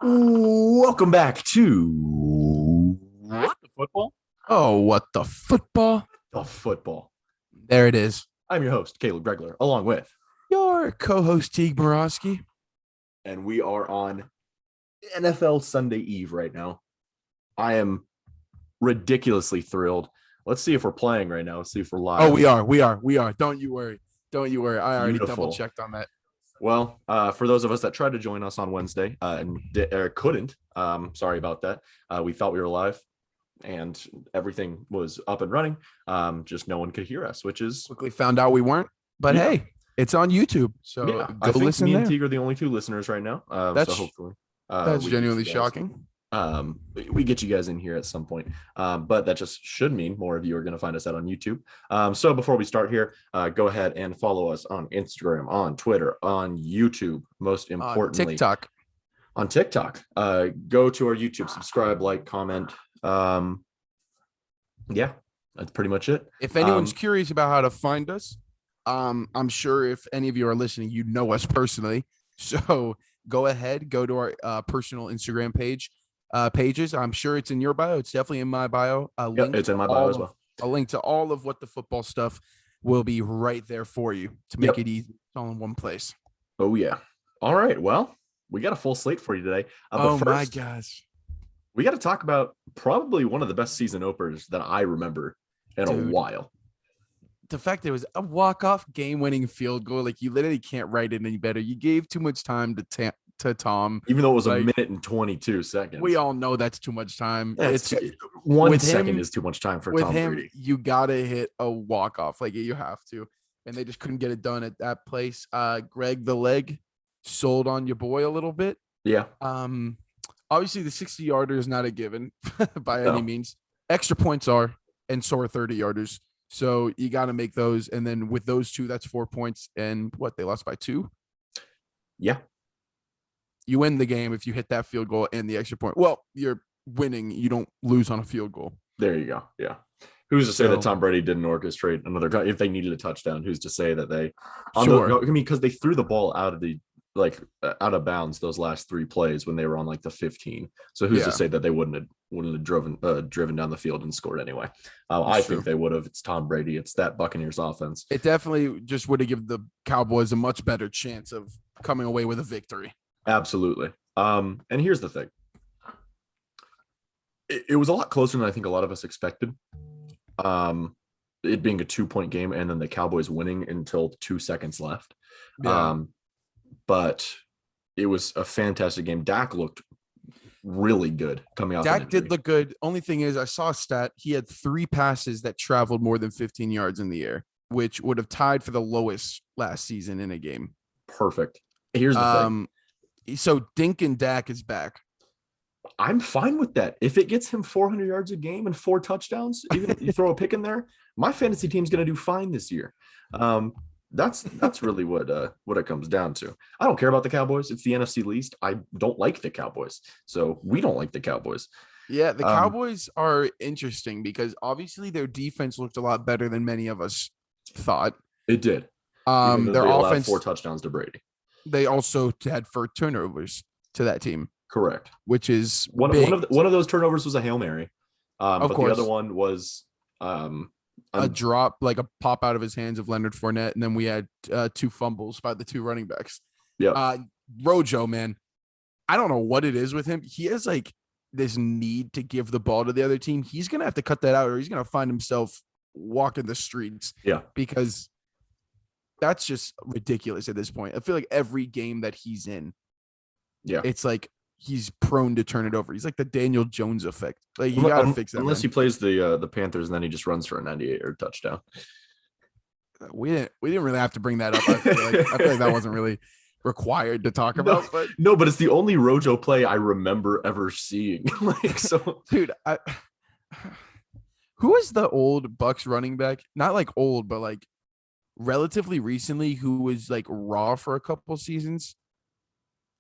Welcome back to What the Football? Oh, what the football? The Football. There it is. I'm your host, Caleb Gregler, along with, Your co-host Teague Borowski. and we are on NFL Sunday Eve right now. I am ridiculously thrilled. Let's see if we're playing right now. Let's see if we're live. Oh, we are. Don't you worry. I already double checked on that. Well, for those of us that tried to join us on Wednesday and couldn't, sorry about that. We thought we were live and everything was up and running. Just no one could hear us, which is Quickly found out we weren't. But hey, it's on YouTube. So go I think listen. Me there. and Teague are the only two listeners right now. So hopefully that's genuinely shocking. We get you guys in here at some point, but that just should mean more of you are going to find us out on YouTube. So before we start here, go ahead and follow us on Instagram, on Twitter, on YouTube, most importantly on TikTok. Go to our YouTube, subscribe, like, comment. Yeah, that's pretty much it. If anyone's curious about how to find us, I'm sure if any of you are listening, you know us personally. So go ahead, go to our personal Instagram pages. I'm sure it's in your bio. It's definitely in my bio. It's in my bio as well. A link to all of what the football stuff will be right there for you to make it easy. It's all in one place. Oh yeah. All right. Well, we got a full slate for you today. Oh my gosh. We got to talk about probably one of the best season openers that I remember in a while. The fact there was a walk-off game-winning field goal, like you literally can't write it any better. You gave too much time to Tom, even though it was a minute and 22 seconds. We all know that's too much time. It's 1 second is too much time for Tom Brady. You gotta hit a walk-off, like you have to, and they just couldn't get it done at that place. Greg the leg sold on your boy a little bit. Yeah. Obviously the 60-yarder is not a given by any means. Extra points are, and so are 30-yarders. So you got to make those. And then with those two, that's 4 points. And what, they lost by 2? Yeah. You win the game if you hit that field goal and the extra point. Well, you're winning. You don't lose on a field goal. There you go. Yeah. Who's to say that Tom Brady didn't orchestrate another guy if they needed a touchdown? Who's to say that they because they threw the ball out of bounds those last 3 plays when they were on like the 15. So who's to say that they wouldn't have driven down the field and scored anyway? I think they would have. It's Tom Brady. It's that Buccaneers offense. It definitely just would have given the Cowboys a much better chance of coming away with a victory. Absolutely. And here's the thing. It was a lot closer than I think a lot of us expected. It being a 2-point game and then the Cowboys winning until 2 seconds left. Yeah. But it was a fantastic game. Dak looked really good coming out. Dak did look good. Only thing is, I saw a stat. He had 3 passes that traveled more than 15 yards in the air, which would have tied for the lowest last season in a game. Perfect. Here's the thing. So Dink and Dak is back. I'm fine with that. If it gets him 400 yards a game and 4 touchdowns, even if you throw a pick in there, my fantasy team's going to do fine this year. That's really what it comes down to. I don't care about the Cowboys. It's the NFC least. I don't like the Cowboys. So we don't like the Cowboys. Yeah, the Cowboys are interesting because obviously their defense looked a lot better than many of us thought. It did. Their offense 4 touchdowns to Brady. They also had 4 turnovers to that team. Correct. Which is one of those turnovers was a Hail Mary. But the other one was a drop, like a pop out of his hands of Leonard Fournette, and then we had 2 fumbles by the 2 running backs. Yeah. Rojo, man, I don't know what it is with him. He has like this need to give the ball to the other team. He's gonna have to cut that out, or he's gonna find himself walking the streets. Yeah, because that's just ridiculous at this point. I feel like every game that he's in, it's like he's prone to turn it over. He's like the Daniel Jones effect. Like, you gotta fix that. Unless he plays the Panthers and then he just runs for a 98-yard touchdown. We didn't really have to bring that up. I feel like that wasn't really required to talk about. But no, but it's the only Rojo play I remember ever seeing. Dude, who was the old Bucks running back? Not like old, but like relatively recently, who was like raw for a couple seasons.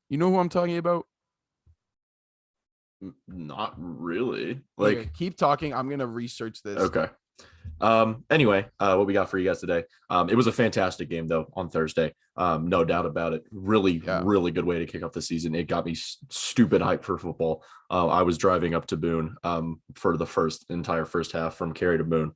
You know who I'm talking about? Not really. Okay, keep talking. I'm gonna research this. Okay. Anyway, what we got for you guys today? It was a fantastic game though on Thursday. No doubt about it. Really, really good way to kick off the season. It got me stupid hype for football. I was driving up to Boone for the entire first half from Cary to Boone,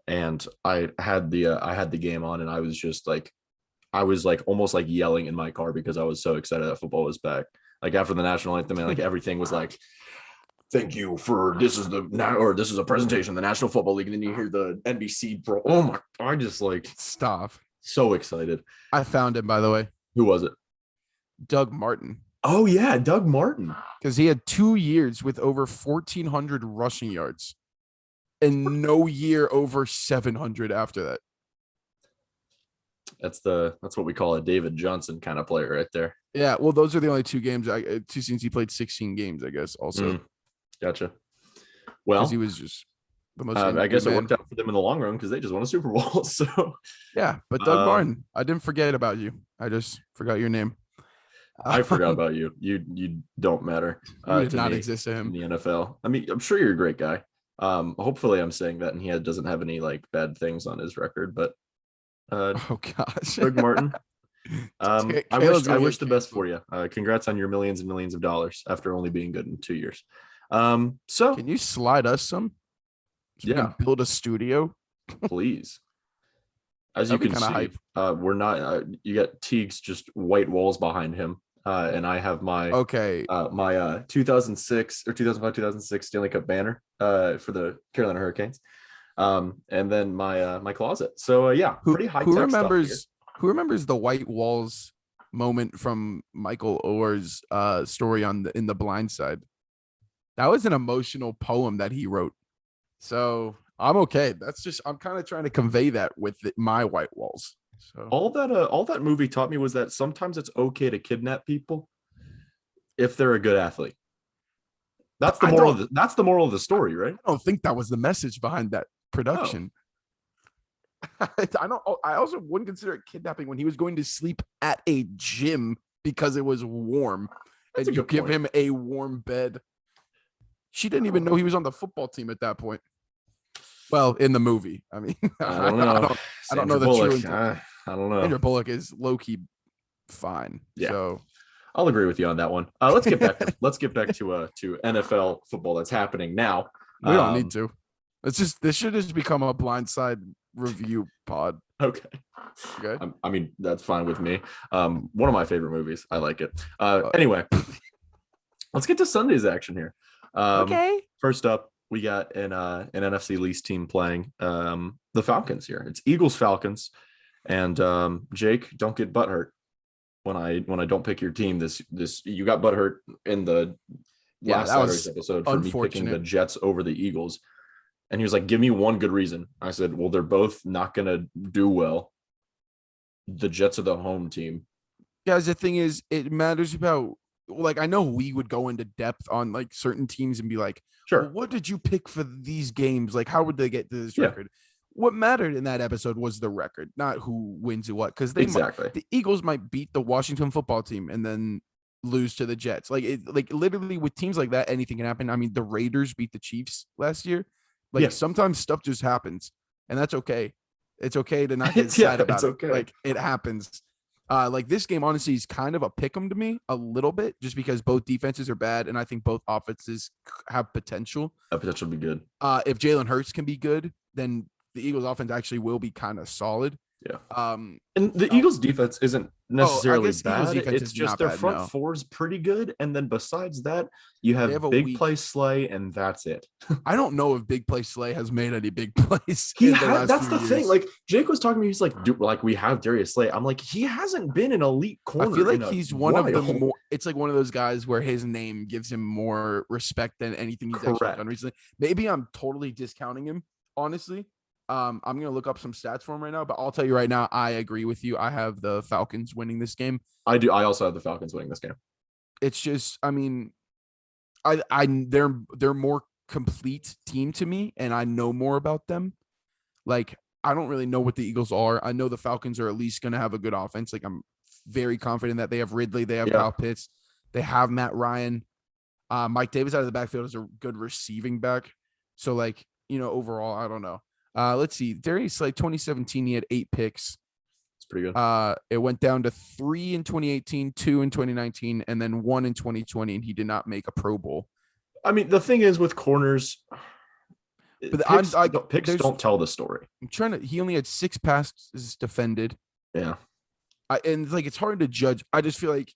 and I had the game on, and I was like almost like yelling in my car because I was so excited that football was back. Like after the national anthem, and like everything was like, thank you for this is a presentation of the National Football League, and then you hear the NBC bro. Oh my! I just like Stop. so excited. I found him, by the way. Who was it? Doug Martin. Oh yeah, Doug Martin. Because he had 2 years with over 1,400 rushing yards, and no year over 700 after that. That's what we call a David Johnson kind of player right there. Yeah, well, those are the only 2 games. 2 seasons he played 16 games, I guess. Also, gotcha. Well, he was just the most. I guess it worked out for them in the long run because they just won a Super Bowl. So yeah, but Doug Martin, I didn't forget about you. I just forgot your name. I forgot about you. You don't matter. You did not exist to him in the NFL. I mean, I'm sure you're a great guy. Hopefully, I'm saying that, and he doesn't have any like bad things on his record. But oh gosh, Doug Martin. I wish the best for you. Congrats on your millions and millions of dollars after only being good in 2 years. So can you slide us some? So we can build a studio, please. As you can see, hype. We're not. You got Teague's just white walls behind him, and I have my 2006 or 2005 2006 Stanley Cup banner for the Carolina Hurricanes, and then my closet. So pretty high. Who remembers the white walls moment from Michael Orr's story in The Blind Side? That was an emotional poem that he wrote. So I'm okay. I'm kind of trying to convey that with my white walls. So all that movie taught me was that sometimes it's okay to kidnap people if they're a good athlete. That's the moral of the story, right? I don't think that was the message behind that production. Oh. I also wouldn't consider it kidnapping when he was going to sleep at a gym because it was warm. That's and you give him a warm bed. She didn't even know he was on the football team at that point. Well, in the movie. I mean, I don't know. I don't know the truth. I don't know. Sandra Bullock is low-key fine. Yeah. So I'll agree with you on that one. Let's get back to NFL football that's happening now. We don't need to. This should just become a blindside review pod. Okay. I mean, that's fine with me. One of my favorite movies. I like it. Anyway, let's get to Sunday's action here. Okay. First up, we got an NFC least team playing the Falcons here. It's Eagles Falcons, and Jake, don't get butthurt when I don't pick your team. This you got butthurt in the last Saturday's episode for me picking the Jets over the Eagles, and he was like, "Give me one good reason." I said, "Well, they're both not gonna do well. The Jets are the home team." Guys, the thing is, it matters about. Like, I know we would go into depth on like certain teams and be like, sure, well, what did you pick for these games? Like, how would they get to this record? What mattered in that episode was the record, not who wins what. Because the Eagles might beat the Washington football team and then lose to the Jets. Like literally with teams like that, anything can happen. I mean, the Raiders beat the Chiefs last year. Like sometimes stuff just happens, and that's okay. It's okay to not get sad about it. Okay. Like it happens. Like this game, honestly, is kind of a pick 'em to me a little bit, just because both defenses are bad, and I think both offenses have potential. Potential to be good. If Jalen Hurts can be good, then the Eagles' offense actually will be kind of solid. Yeah. And the Eagles' defense isn't necessarily bad. It's just their front four is pretty good, and then besides that, you have big play Slay, and that's it. I don't know if big play Slay has made any big plays. That's the thing. Like Jake was talking to me, he's like, "Dude, like we have Darius Slay." I'm like, he hasn't been an elite corner. I feel like he's one of the more. It's like one of those guys where his name gives him more respect than anything he's actually done recently. Maybe I'm totally discounting him, honestly. I'm gonna look up some stats for him right now, but I'll tell you right now, I agree with you. I have the Falcons winning this game. I do. I also have the Falcons winning this game. It's just, I mean, they're more complete team to me, and I know more about them. Like, I don't really know what the Eagles are. I know the Falcons are at least gonna have a good offense. Like, I'm very confident that they have Ridley, they have Kyle Pitts, they have Matt Ryan. Mike Davis out of the backfield is a good receiving back. So, like, overall, I don't know. Let's see. Darius Slay, 2017, he had 8 picks. It's pretty good. It went down to 3 in 2018, 2 in 2019, and then 1 in 2020, and he did not make a Pro Bowl. I mean, the thing is with corners, but picks don't tell the story. He only had 6 passes defended. Yeah. And like, it's hard to judge. I just feel like,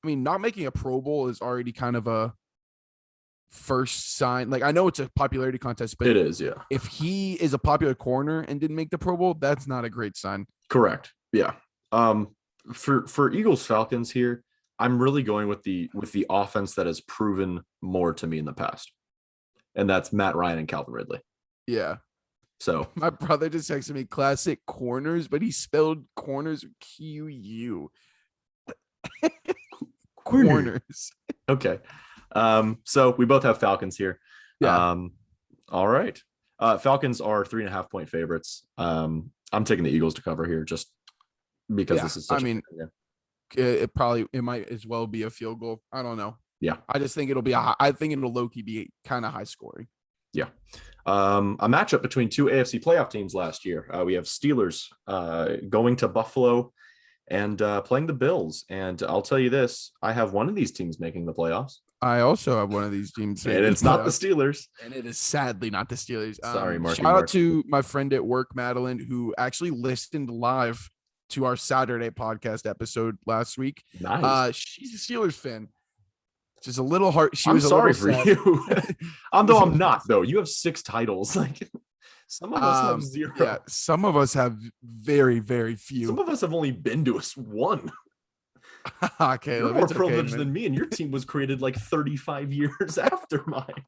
I mean, not making a Pro Bowl is already kind of a first sign. Like, I know it's a popularity contest, but it is, yeah. If he is a popular corner and didn't make the Pro Bowl, that's not a great sign. Correct. Yeah. For Eagles Falcons here, I'm really going with the offense that has proven more to me in the past. And that's Matt Ryan and Calvin Ridley. Yeah. So my brother just texted me classic corners, but he spelled corners Q-U. Corners. Okay. So we both have Falcons here. Yeah. All right. Falcons are 3.5 point favorites. I'm taking the Eagles to cover here just because this is such it might as well be a field goal. I don't know. Yeah. I just think it'll low-key be kind of high scoring. Yeah. A matchup between 2 AFC playoff teams last year. We have Steelers going to Buffalo and playing the Bills. And I'll tell you this, I have one of these teams making the playoffs. I also have one of these teams. And it's not the Steelers. And it is sadly not the Steelers. Sorry, Mark. Shout out to my friend at work, Madeline, who actually listened live to our Saturday podcast episode last week. Nice. She's a Steelers fan. Just a little hard. I'm sorry for you. I'm not, though. You have 6 titles. Like, some of us have 0. Yeah, some of us have very, very few. Some of us have only been to us 1. Okay, you're more privileged than me, and your team was created like 35 years after mine.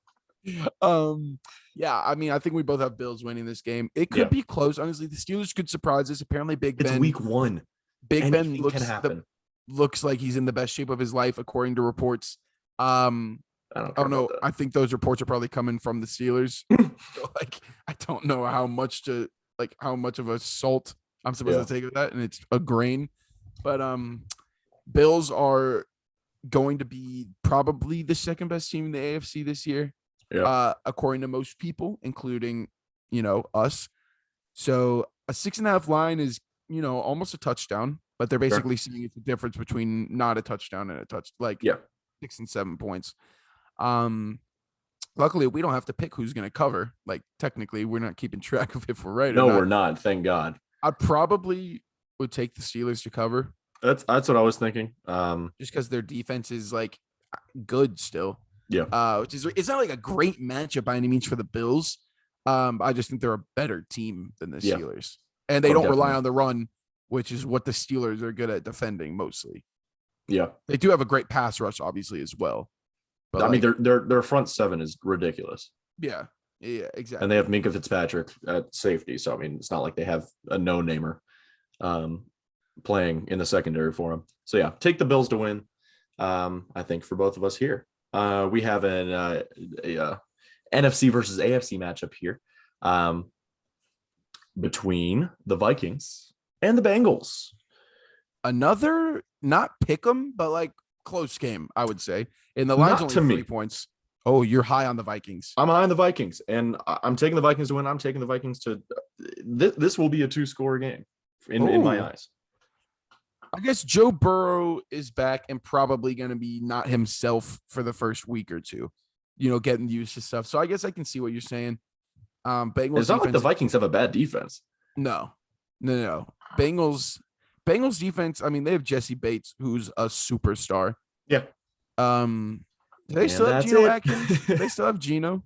Yeah, I mean, I think we both have Bills winning this game. It could be close. Honestly, the Steelers could surprise us. Apparently, Ben. It's week 1. Big Ben looks like he's in the best shape of his life, according to reports. I don't know. I think those reports are probably coming from the Steelers. So, like, I don't know how much of a salt I'm supposed to take with that, and it's a grain. But Bills are going to be probably the second best team in the AFC this year, according to most people, including us. So a 6.5 line is almost a touchdown, but they're basically seeing it's the difference between not a touchdown and a touch, 6 and 7 points. Luckily, we don't have to pick who's going to cover. Like, technically, we're not keeping track of if we're right. No, we're not. Thank God. I probably would take the Steelers to cover. That's what I was thinking. Just because their defense is like good still. Yeah. Which is, it's not like a great matchup by any means for the Bills. I just think they're a better team than the Steelers, and they don't rely on the run, which is what the Steelers are good at defending mostly. Yeah, they do have a great pass rush, obviously, as well. But I mean, their front 7 is ridiculous. Yeah, exactly. And they have Minkah Fitzpatrick at safety, so I mean, it's not like they have a no-namer playing in the secondary for them. So yeah, take the Bills to win. I think for both of us here, we have an NFC versus AFC matchup here between the Vikings and the Bengals. Another not pick 'em, but like close game, I would say. And the line's only 3 points. Oh, you're high on the Vikings. I'm high on the Vikings, and I'm taking the Vikings to win. I'm taking the Vikings to. This will be a 2-score game in my eyes. I guess Joe Burrow is back and probably going to be not himself for the first week or two, getting used to stuff. So I guess I can see what you're saying. Bengals. It's not like the Vikings have a bad defense. No. Bengals defense. I mean, they have Jesse Bates, who's a superstar. Yeah. Do they still have Geno Atkins? They still have Geno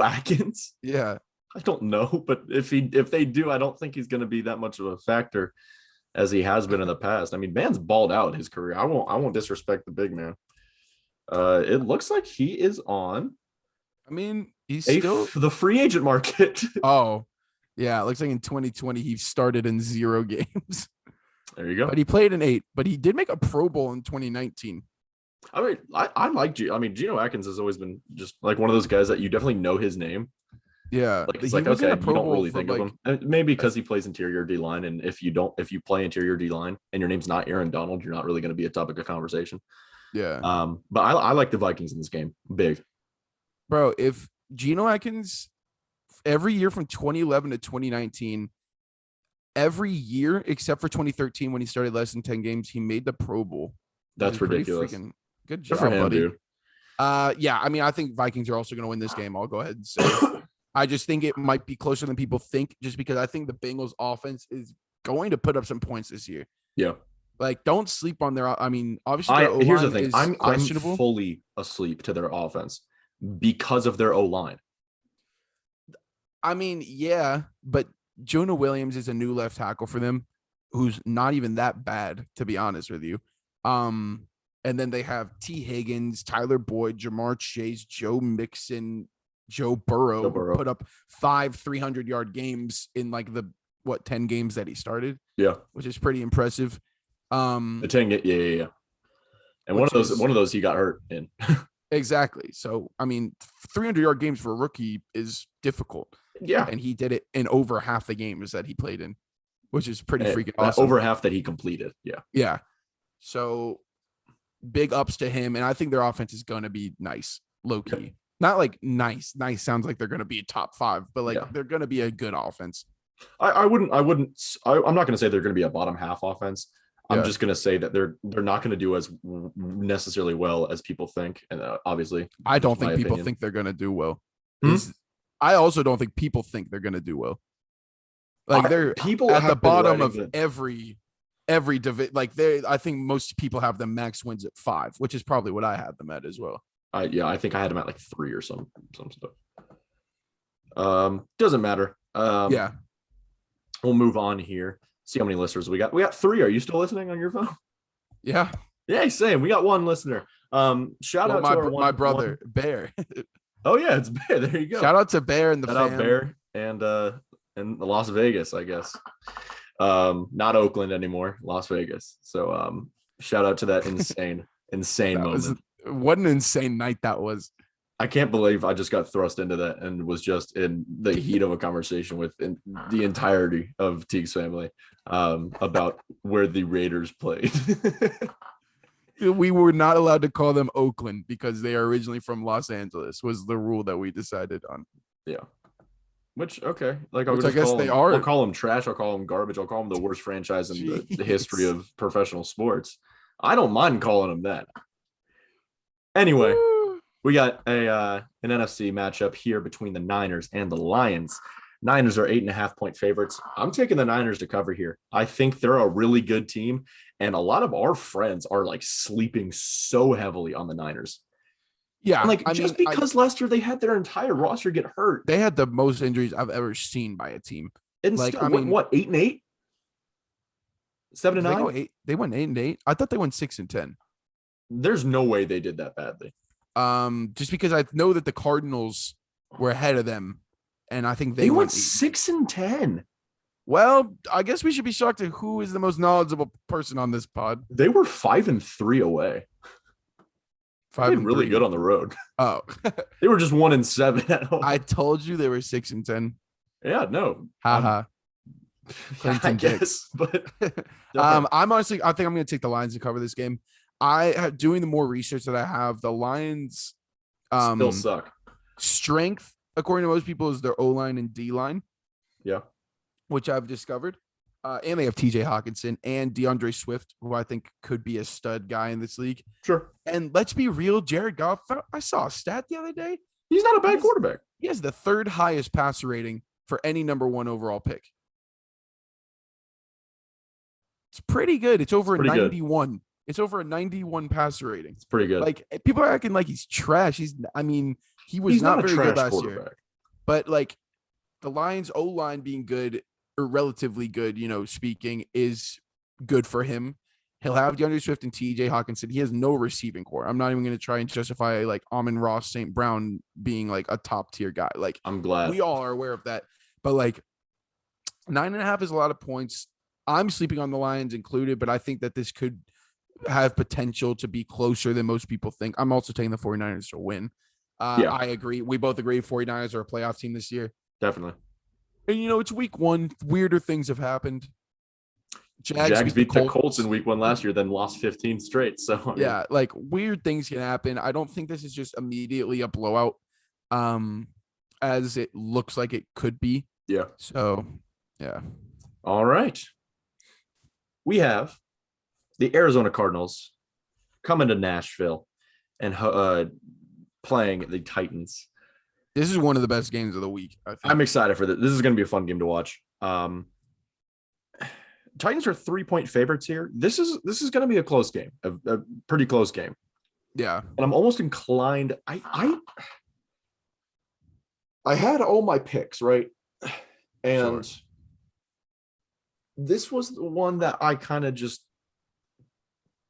Atkins? Yeah. I don't know, but if they do, I don't think he's going to be that much of a factor as he has been in the past. I mean, man's balled out his career. I won't disrespect the big man. It looks like he is on. I mean, he's still the free agent market. Oh, yeah. It looks like in 2020 he started in 0 games. There you go. But he played in 8. But he did make a Pro Bowl in 2019. I mean, I like Geno Atkins has always been just like one of those guys that you definitely know his name. Yeah, like it's like okay, you don't really think of him. And maybe because he plays interior D line, and if you play interior D line and your name's not Aaron Donald, you're not really going to be a topic of conversation. Yeah. But I like the Vikings in this game, big. Bro, if Geno Atkins every year from 2011 to 2019, every year except for 2013 when he started less than 10 games, he made the Pro Bowl. That's ridiculous. Freaking good Good job, for him, buddy. dude. Yeah, I mean, I think Vikings are also going to win this game. I'll go ahead and say. I just think it might be closer than people think, just because I think the Bengals offense is going to put up some points this year. Yeah. Like, don't sleep on their. I mean, obviously, their here's the O-line thing. is I'm questionable. fully asleep to their offense because of their O-line. I mean, yeah, but Jonah Williams is a new left tackle for them, who's not even that bad, to be honest with you. And then they have T. Higgins, Tyler Boyd, Jamar Chase, Joe Mixon, Joe Burrow, who put up 5 300-yard games in like the 10 games that he started. Yeah, which is pretty impressive. The 10, yeah. And one of those he got hurt in. Exactly. So I mean, 300-yard games for a rookie is difficult. Yeah, and he did it in over half the games that he played in, which is pretty freaking awesome. Over half that he completed. Yeah. So big ups to him, and I think their offense is going to be nice, low key. Yeah. Not like nice. Nice sounds like they're going to be a top 5, but like they're going to be a good offense. I'm not going to say they're going to be a bottom half offense. I'm just going to say that they're not going to do as necessarily well as people think, and obviously, I don't think people think they're going to do well. I also don't think people think they're going to do well. Like they're people at the bottom of every division. Like I think most people have them max wins at 5, which is probably what I had them at as well. I think I had them at like 3 or some stuff. Doesn't matter. Yeah. We'll move on here. See how many listeners we got. We got 3. Are you still listening on your phone? Yeah. Yeah, same. We got 1 listener. Shout out to my brother, Bear. Oh yeah, it's Bear. There you go. Shout out to Bear and the Shout out Bear and Las Vegas, I guess. Not Oakland anymore, Las Vegas. So shout out to that insane moment. What an insane night that was. I can't believe I just got thrust into that and was just in the heat of a conversation with the entirety of Teague's family about where the Raiders played. We were not allowed to call them Oakland because they are originally from Los Angeles, was the rule that we decided on. Yeah. Which, okay. Like, I guess they are. I'll call them trash. I'll call them garbage. I'll call them the worst franchise in the history of professional sports. I don't mind calling them that. Anyway, we got an NFC matchup here between the Niners and the Lions. Niners are 8.5-point favorites. I'm taking the Niners to cover here. I think they're a really good team, and a lot of our friends are like sleeping so heavily on the Niners. Yeah, and because last year they had their entire roster get hurt. They had the most injuries I've ever seen by a team. And like, still, what 8-8, 7-9? They went 8-8. I thought they went 6-10. There's no way they did that badly. Just because I know that the Cardinals were ahead of them, and I think they went 6-10. Well, I guess we should be shocked at who is the most knowledgeable person on this pod. They were 5-3 away. 5 really good on the road. Oh, they were just 1-7 at home. I told you they were 6-10. Yeah, no. Haha. I guess, but I'm honestly, I think I'm going to take the Lions to cover this game. Doing the more research that I have, the Lions still suck. Strength, according to most people, is their O-line and D-line. Yeah. Which I've discovered. And they have TJ Hawkinson and DeAndre Swift, who I think could be a stud guy in this league. Sure. And let's be real, Jared Goff, I saw a stat the other day. He's not a bad quarterback. He has the 3rd highest passer rating for any number 1 overall pick. It's pretty good. It's over a 91. Good. It's over a 91 passer rating. It's pretty good. Like, people are acting like he's trash. He was not very good last year. But like, the Lions O-line being good or relatively good, speaking, is good for him. He'll have DeAndre Swift and TJ Hawkinson. He has no receiving core. I'm not even going to try and justify like Amon-Ross St. Brown being like a top tier guy. Like, I'm glad we all are aware of that. But like, 9.5 is a lot of points. I'm sleeping on the Lions included, but I think that this could have potential to be closer than most people think. I'm also taking the 49ers to win. I agree. We both agree 49ers are a playoff team this year. Definitely. And, it's week 1. Weirder things have happened. Jags beat the Colts in week 1 last year, then lost 15 straight. So, yeah, like weird things can happen. I don't think this is just immediately a blowout. And as it looks like it could be. Yeah. So, yeah. All right. We have the Arizona Cardinals coming to Nashville and playing the Titans. This is one of the best games of the week, I think. I'm excited for this. This is going to be a fun game to watch. Titans are 3-point favorites here. This is going to be a close game, a pretty close game. Yeah. And I'm almost inclined. I had all my picks, right? And this was the one that I kind of just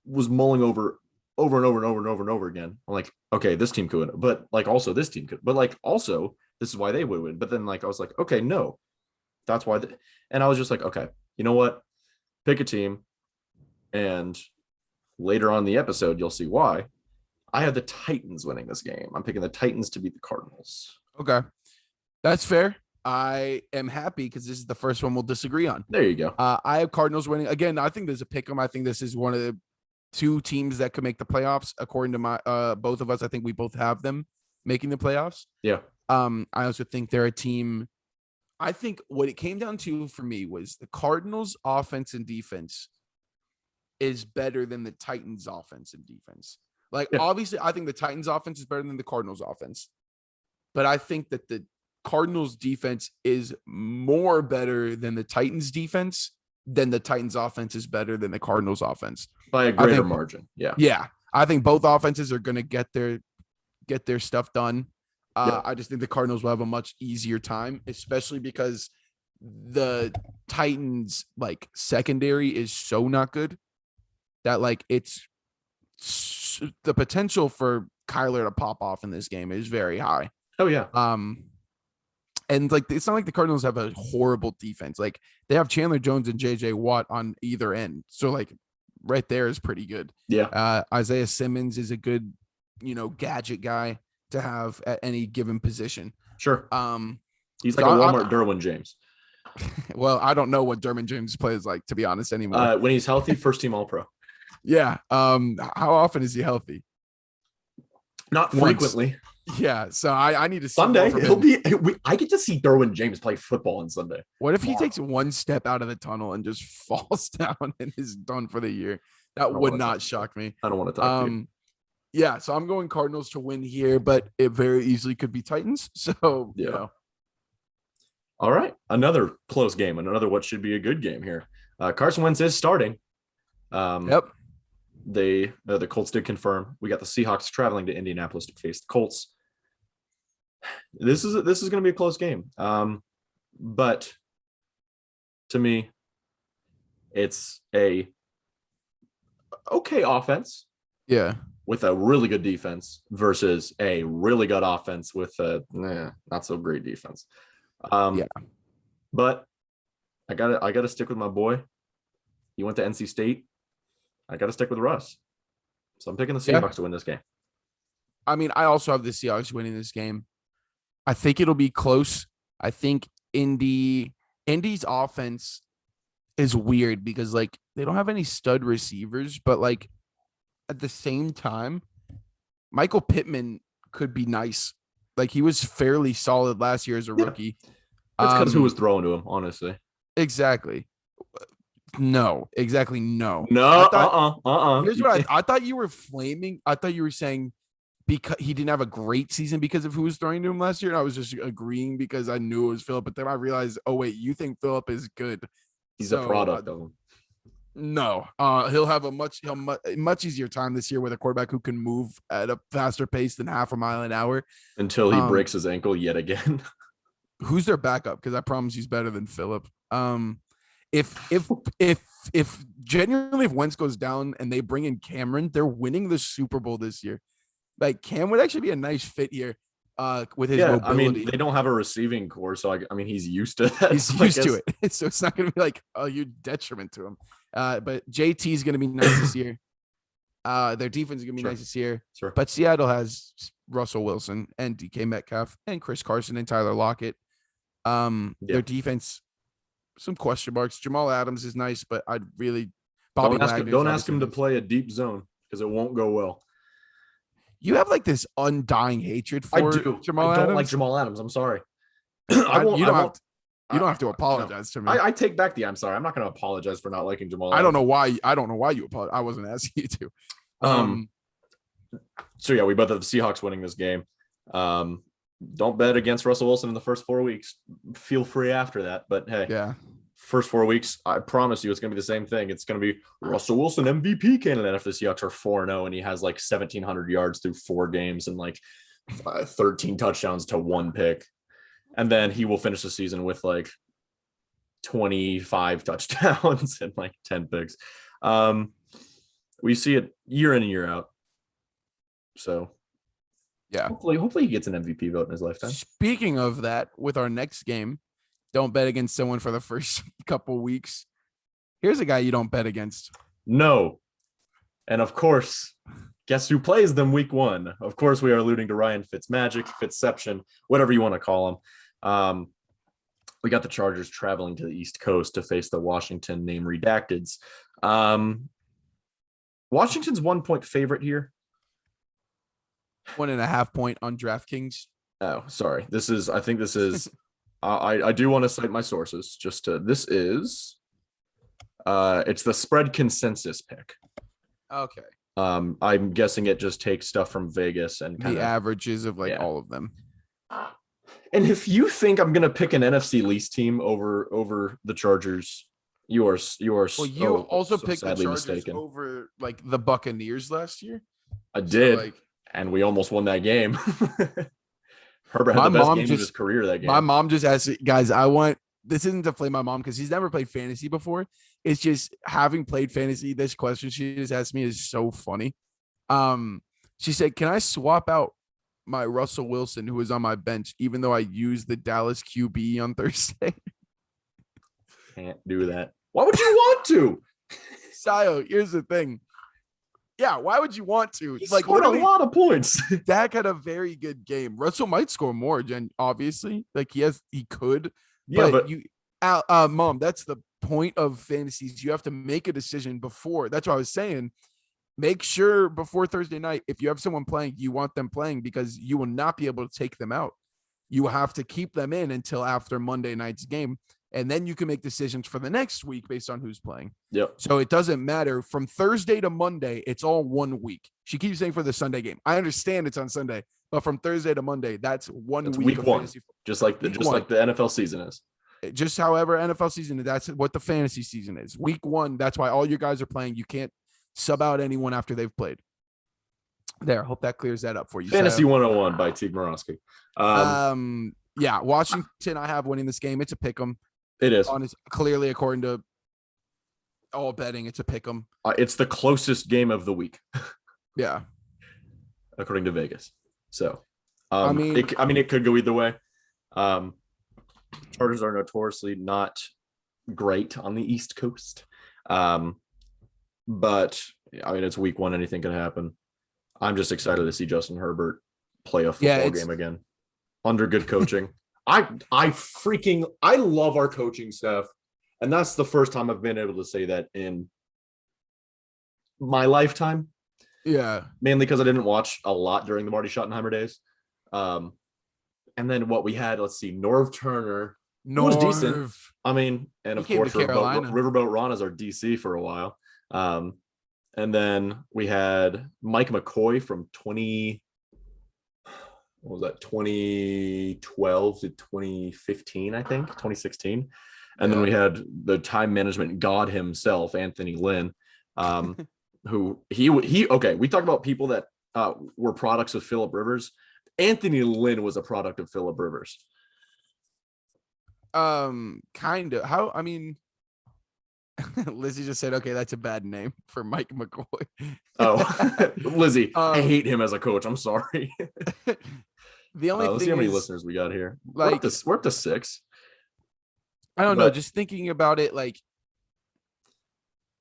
was mulling over and over again. I'm like, okay, this team could, but like also this team could, but like also this is why they would win. But then like I was like, okay, no, that's why. And I was just like, okay, you know what? Pick a team, and later on in the episode, you'll see why. I have the Titans winning this game. I'm picking the Titans to beat the Cardinals. Okay, that's fair. I am happy because this is the first one we'll disagree on. There you go. I have Cardinals winning. Again, I think there's a pick 'em. I think this is one of the two teams that could make the playoffs. According to my both of us, I think we both have them making the playoffs. Yeah. I also think they're a team. I think what it came down to for me was the Cardinals' offense and defense is better than the Titans' offense and defense. Like, obviously, I think the Titans' offense is better than the Cardinals' offense. But I think that the Cardinals' defense is more better than the Titans' defense, than the Titans' offense is better than the Cardinals' offense. By a greater margin. Yeah. Yeah. I think both offenses are going to get their stuff done. I just think the Cardinals will have a much easier time, especially because the Titans like secondary is so not good that like it's the potential for Kyler to pop off in this game is very high. Oh yeah. And like it's not like the Cardinals have a horrible defense. Like they have Chandler Jones and JJ Watt on either end. So like right there is pretty good. Yeah. Isaiah Simmons is a good, gadget guy to have at any given position. Sure. He's like a Walmart Derwin James. Well, I don't know what Derwin James plays like, to be honest, anymore. When he's healthy, first team All Pro. Yeah. How often is he healthy? Not frequently. Yeah. So I need to see Sunday. I get to see Derwin James play football on Sunday. What if he takes one step out of the tunnel and just falls down and is done for the year? That would not shock me. I don't want to talk to you. Yeah, so I'm going Cardinals to win here, but it very easily could be Titans. So, yeah. All right. Another close game. Another what should be a good game here. Carson Wentz is starting. Yep. The Colts did confirm. We got the Seahawks traveling to Indianapolis to face the Colts. This is going to be a close game. But to me, it's a okay offense. Yeah. With a really good defense versus a really good offense with a not so great defense. But I gotta stick with my boy. He went to NC State. I gotta stick with Russ. So I'm picking the Seahawks to win this game. I mean, I also have the Seahawks winning this game. I think it'll be close. I think Indy's offense is weird because like they don't have any stud receivers, but like at the same time, Michael Pittman could be nice. Like he was fairly solid last year as a rookie. That's because who was throwing to him, honestly. Exactly. No. Here's what I thought you were flaming. I thought you were saying because he didn't have a great season because of who was throwing to him last year. And I was just agreeing because I knew it was Phillip. But then I realized, oh wait, you think Phillip is good? He's a product of him. No, he'll have a much easier time this year with a quarterback who can move at a faster pace than half a mile an hour until he breaks his ankle yet again. Who's their backup? Because I promise he's better than Phillip. If genuinely if Wentz goes down and they bring in Cameron, they're winning the Super Bowl this year. Like Cam would actually be a nice fit here. With his mobility. I mean, they don't have a receiving core, so I mean, he's used to that. He's used to it, so it's not going to be like a huge detriment to him. But JT is going to be nice this year. Their defense is going to be nice this year. Sure. But Seattle has Russell Wilson and DK Metcalf and Chris Carson and Tyler Lockett. Their defense, some question marks. Jamal Adams is nice, but I'd really don't ask him to play a deep zone because it won't go well. You have like this undying hatred I for do. Jamal I don't Adams. like Jamal Adams. I'm sorry. I won't. You I don't won't. you don't have to No. apologize to me. I take back the I'm sorry. I'm not going to apologize for not liking Jamal I don't Adams. know why. I don't know why you apologize. I wasn't asking you to. So yeah, we both have the Seahawks winning this game. Don't bet against Russell Wilson in the first 4 weeks. Feel free after that. But hey, yeah. First 4 weeks, I promise you, it's going to be the same thing. It's going to be Russell Wilson MVP candidate if the Seahawks are 4-0 and he has like 1,700 yards through 4 games and like 13 touchdowns to 1 pick, and then he will finish the season with like 25 touchdowns and like 10 picks. We see it year in and year out. So yeah, hopefully he gets an MVP vote in his lifetime. Speaking of that, with our next game, don't bet against someone for the first couple weeks. Here's a guy you don't bet against. No. And of course, guess who plays them week 1? Of course, we are alluding to Ryan Fitzmagic, Fitzception, whatever you want to call him. We got the Chargers traveling to the East Coast to face the Washington name redacteds. Washington's 1-point favorite here. 1.5 point on DraftKings. Oh, sorry. I think this is I do want to cite my sources. This is it's the spread consensus pick. Okay. I'm guessing it just takes stuff from Vegas and the averages of all of them. And if you think I'm gonna pick an NFC least team over the Chargers, you are Well, you also picked the Chargers mistaken. over like the Buccaneers last year. I did, and we almost won that game. Herbert had the best game of his career that game. My mom just asked, guys, this isn't to play my mom because he's never played fantasy before. It's just having played fantasy. This question she just asked me is so funny. She said, can I swap out my Russell Wilson, who was on my bench, even though I used the Dallas QB on Thursday? Can't do that. Why would you want to? Sayo, here's the thing. Yeah, why would you want to? He scored a lot of points. Dak had a very good game. Russell might score more, obviously. Like he could. Yeah, but you, Mom, that's the point of fantasies. You have to make a decision before. That's what I was saying. Make sure before Thursday night, if you have someone playing, you want them playing because you will not be able to take them out. You have to keep them in until after Monday night's game. And then you can make decisions for the next week based on who's playing. Yep. So it doesn't matter from Thursday to Monday. It's all 1 week. She keeps saying for the Sunday game. I understand it's on Sunday, but from Thursday to Monday, that's week of 1, just like the NFL season is. Just however NFL season, that's what the fantasy season is. Week 1, that's why all your guys are playing. You can't sub out anyone after they've played. There, hope that clears that up for you. Fantasy 101 by Tadhg Morosky. Yeah, Washington, I have winning this game. It's a pick 'em. It is. Clearly, according to all betting, it's a pick 'em. It's the closest game of the week. Yeah. According to Vegas. So, it could go either way. Chargers are notoriously not great on the East Coast. But it's week 1. Anything can happen. I'm just excited to see Justin Herbert play a football game again under good coaching. I love our coaching staff, and that's the first time I've been able to say that in my lifetime. Yeah, mainly because I didn't watch a lot during the Marty Schottenheimer days. And then what we had, let's see, Norv Turner was decent. And of course, Riverboat Ron is our DC for a while. And then we had Mike McCoy from 2012 to 2015, I think, 2016. And then we had the time management god himself, Anthony Lynn, who we talk about people that were products of Phillip Rivers. Anthony Lynn was a product of Phillip Rivers. Kind of. Lizzie just said, okay, that's a bad name for Mike McCoy. Oh, Lizzie, I hate him as a coach. I'm sorry. The only let's thing see how many listeners we got here. We're up to 6. I don't know. Just thinking about it, like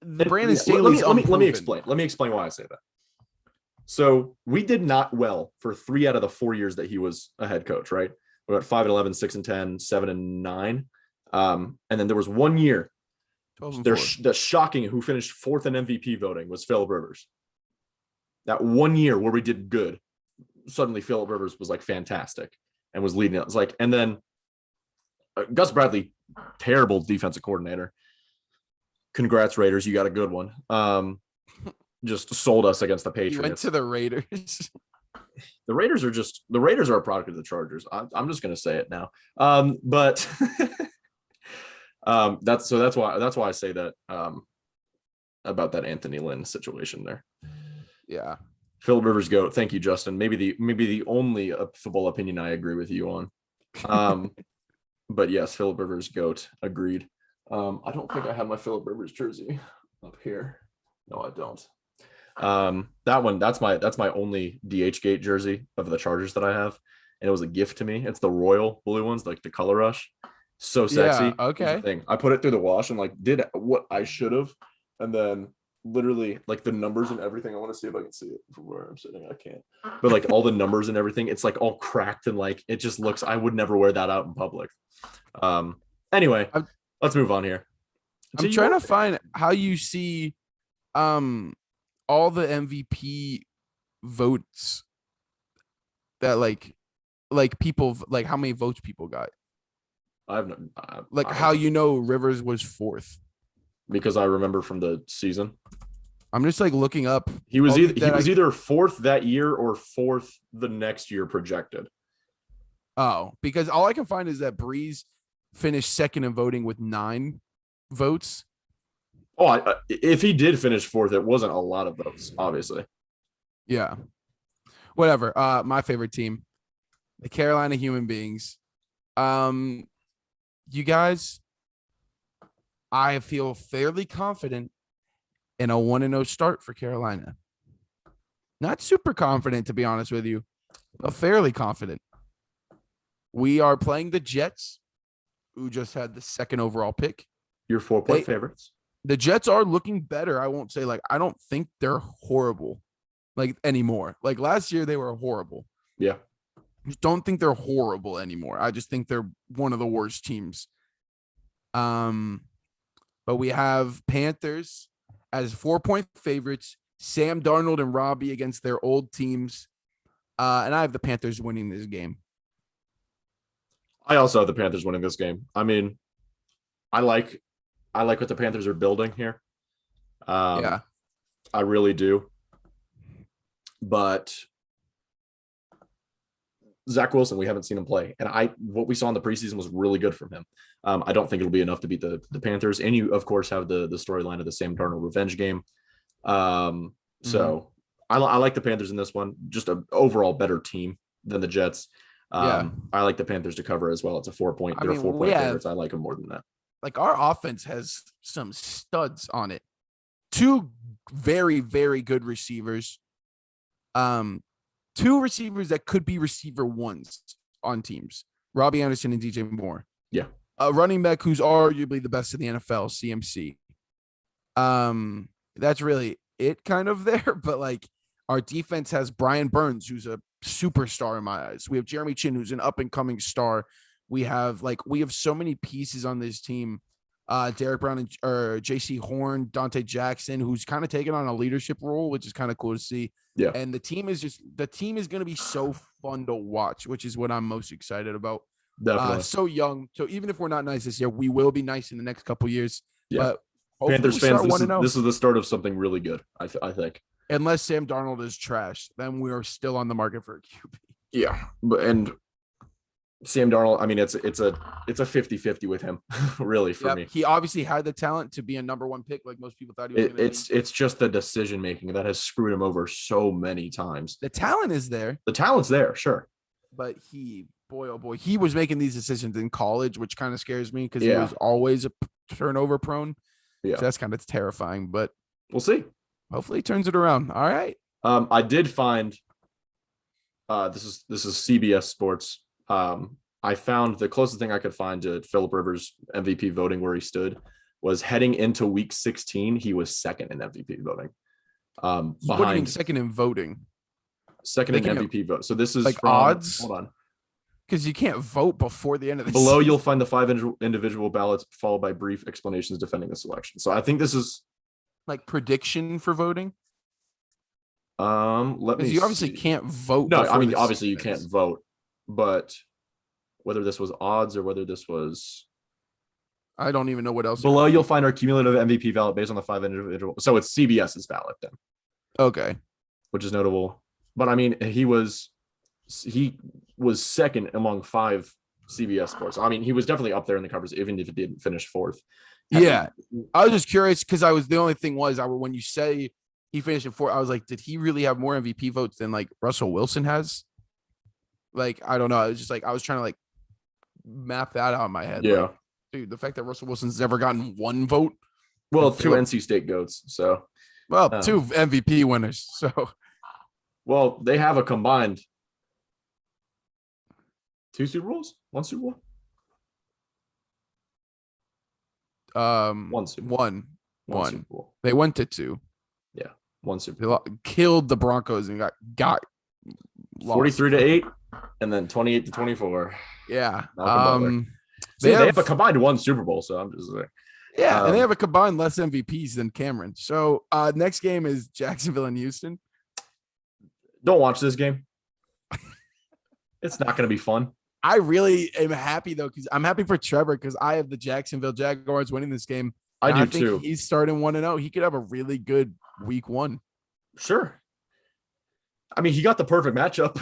Brandon Staley's. Let me explain. Let me explain why I say that. So we did not well for 3 out of the 4 years that he was a head coach, right? We got 5-11, 6-10, 7-9. And then there was 1 year. The shocking who finished 4th in MVP voting was Phillip Rivers. That 1 year where we did good. suddenly Phillip Rivers was like fantastic and was leading it. It's like, and then Gus Bradley, terrible defensive coordinator. Congrats, Raiders. You got a good one. Just sold us against the Patriots. You went to the Raiders. The Raiders are a product of the Chargers. I'm just going to say it now. But that's why I say that about that Anthony Lynn situation there. Yeah. Phillip Rivers GOAT. Thank you, Justin. Maybe the only football opinion I agree with you on. But yes, Phillip Rivers GOAT. Agreed. I don't think I have my Phillip Rivers jersey up here. No, I don't. That's my only DH Gate jersey of the Chargers that I have, and it was a gift to me. It's the royal blue ones, like the color rush. So sexy. Yeah, okay. Thing. I put it through the wash and like did what I should have, and then literally like the numbers and everything. I want to see if I can see it from where I'm sitting. I can't. But like all the numbers and everything, it's like all cracked and like it just looks. I would never wear that out in public. Anyway, let's move on here. I'm trying to find how you see all the MVP votes that like people like how many votes people got. I have no, how you know Rivers was fourth, because I remember from the season. I'm just like looking up. He was either fourth that year or fourth the next year projected. Oh, because all I can find is that Breeze finished second in voting with 9 votes. Oh, if he did finish fourth, it wasn't a lot of votes, obviously. Yeah. Whatever. My favorite team, the Carolina Human Beings. You guys, I feel fairly confident in a 1-0 start for Carolina. Not super confident, to be honest with you, but fairly confident. We are playing the Jets, who just had the second overall pick. Your 4-point favorites. The Jets are looking better. I won't say I don't think they're horrible anymore. Like last year, they were horrible. Yeah. I just don't think they're horrible anymore. I just think they're one of the worst teams. But we have Panthers as 4-point favorites, Sam Darnold and Robbie against their old teams. And I have the Panthers winning this game. I also have the Panthers winning this game. I mean, I like what the Panthers are building here. Yeah, I really do. But Zach Wilson, we haven't seen him play, and what we saw in the preseason was really good from him. I don't think it'll be enough to beat the Panthers. And you, of course, have the storyline of the Sam Darnold revenge game. So I like the Panthers in this one. Just an overall better team than the Jets. I like the Panthers to cover as well. It's a 4-point. They're 4-point favorites. I like them more than that. Like our offense has some studs on it. 2 very, very good receivers. 2 receivers that could be receiver ones on teams. Robbie Anderson and DJ Moore. Yeah. A running back who's arguably the best in the NFL, CMC. That's really it kind of there. But like our defense has Brian Burns, who's a superstar in my eyes. We have Jeremy Chin, who's an up and coming star. We have so many pieces on this team. Derek Brown and JC Horn, Dante Jackson, who's kind of taken on a leadership role, which is kind of cool to see. Yeah. And the team is going to be so fun to watch, which is what I'm most excited about. Definitely. So young. So even if we're not nice this year, we will be nice in the next couple years. Yeah. But Panthers fans, this is the start of something really good. I think. Unless Sam Darnold is trash, then we are still on the market for a QB. Yeah, and Sam Darnold, I mean, it's a 50-50 with him, really, for me. He obviously had the talent to be a number 1 pick, like most people thought he was going to be. It's just the decision making that has screwed him over so many times. The talent is there. The talent's there, sure. But boy, oh boy, he was making these decisions in college, which kind of scares me because he was always a turnover prone. Yeah. So that's kind of terrifying, but we'll see. Hopefully he turns it around. All right. I did find this is CBS Sports. I found the closest thing I could find to Phillip Rivers MVP voting where he stood was heading into week 16. He was second in MVP voting. Behind second in voting. Second in MVP vote. So this is like from, odds. Hold on. Because you can't vote before the end of the Below, season. you'll find the 5 individual ballots followed by brief explanations defending the selection. So I think this is like prediction for voting. Let me Because you obviously see. can't vote. No, I before mean the obviously you season can't ends. vote, but whether this was odds or whether this was I don't even know what else it below, could you'll be. find our cumulative MVP ballot based on the 5 individual. So it's CBS's ballot then, Okay. which is notable. But I mean, he was second among 5 CBS sports. I mean, he was definitely up there in the covers, even if it didn't finish fourth. Yeah. I was just curious because the only thing was when you say he finished in fourth, I was like, did he really have more MVP votes than like Russell Wilson has? Like, I don't know. I was just like, I was trying to like map that out in my head. Yeah. Like, dude, the fact that Russell Wilson's never gotten one vote. Well, 2 NC State goats. So, 2 MVP winners. So, well, they have a combined 2 Super Bowls, 1 Super Bowl, 1 Super Bowl, 1 Super Bowl. They went to 2. Yeah, 1 Super Bowl. They killed the Broncos and got 43-8, and then 28-24. Yeah. They have a combined 1 Super Bowl, so I'm just like, yeah, and they have a combined less MVPs than Cameron. So next game is Jacksonville and Houston. Don't watch this game. It's not going to be fun. I really am happy though, because I'm happy for Trevor because I have the Jacksonville Jaguars winning this game. I do think too. He's starting 1-0. He could have a really good week 1. Sure. I mean, he got the perfect matchup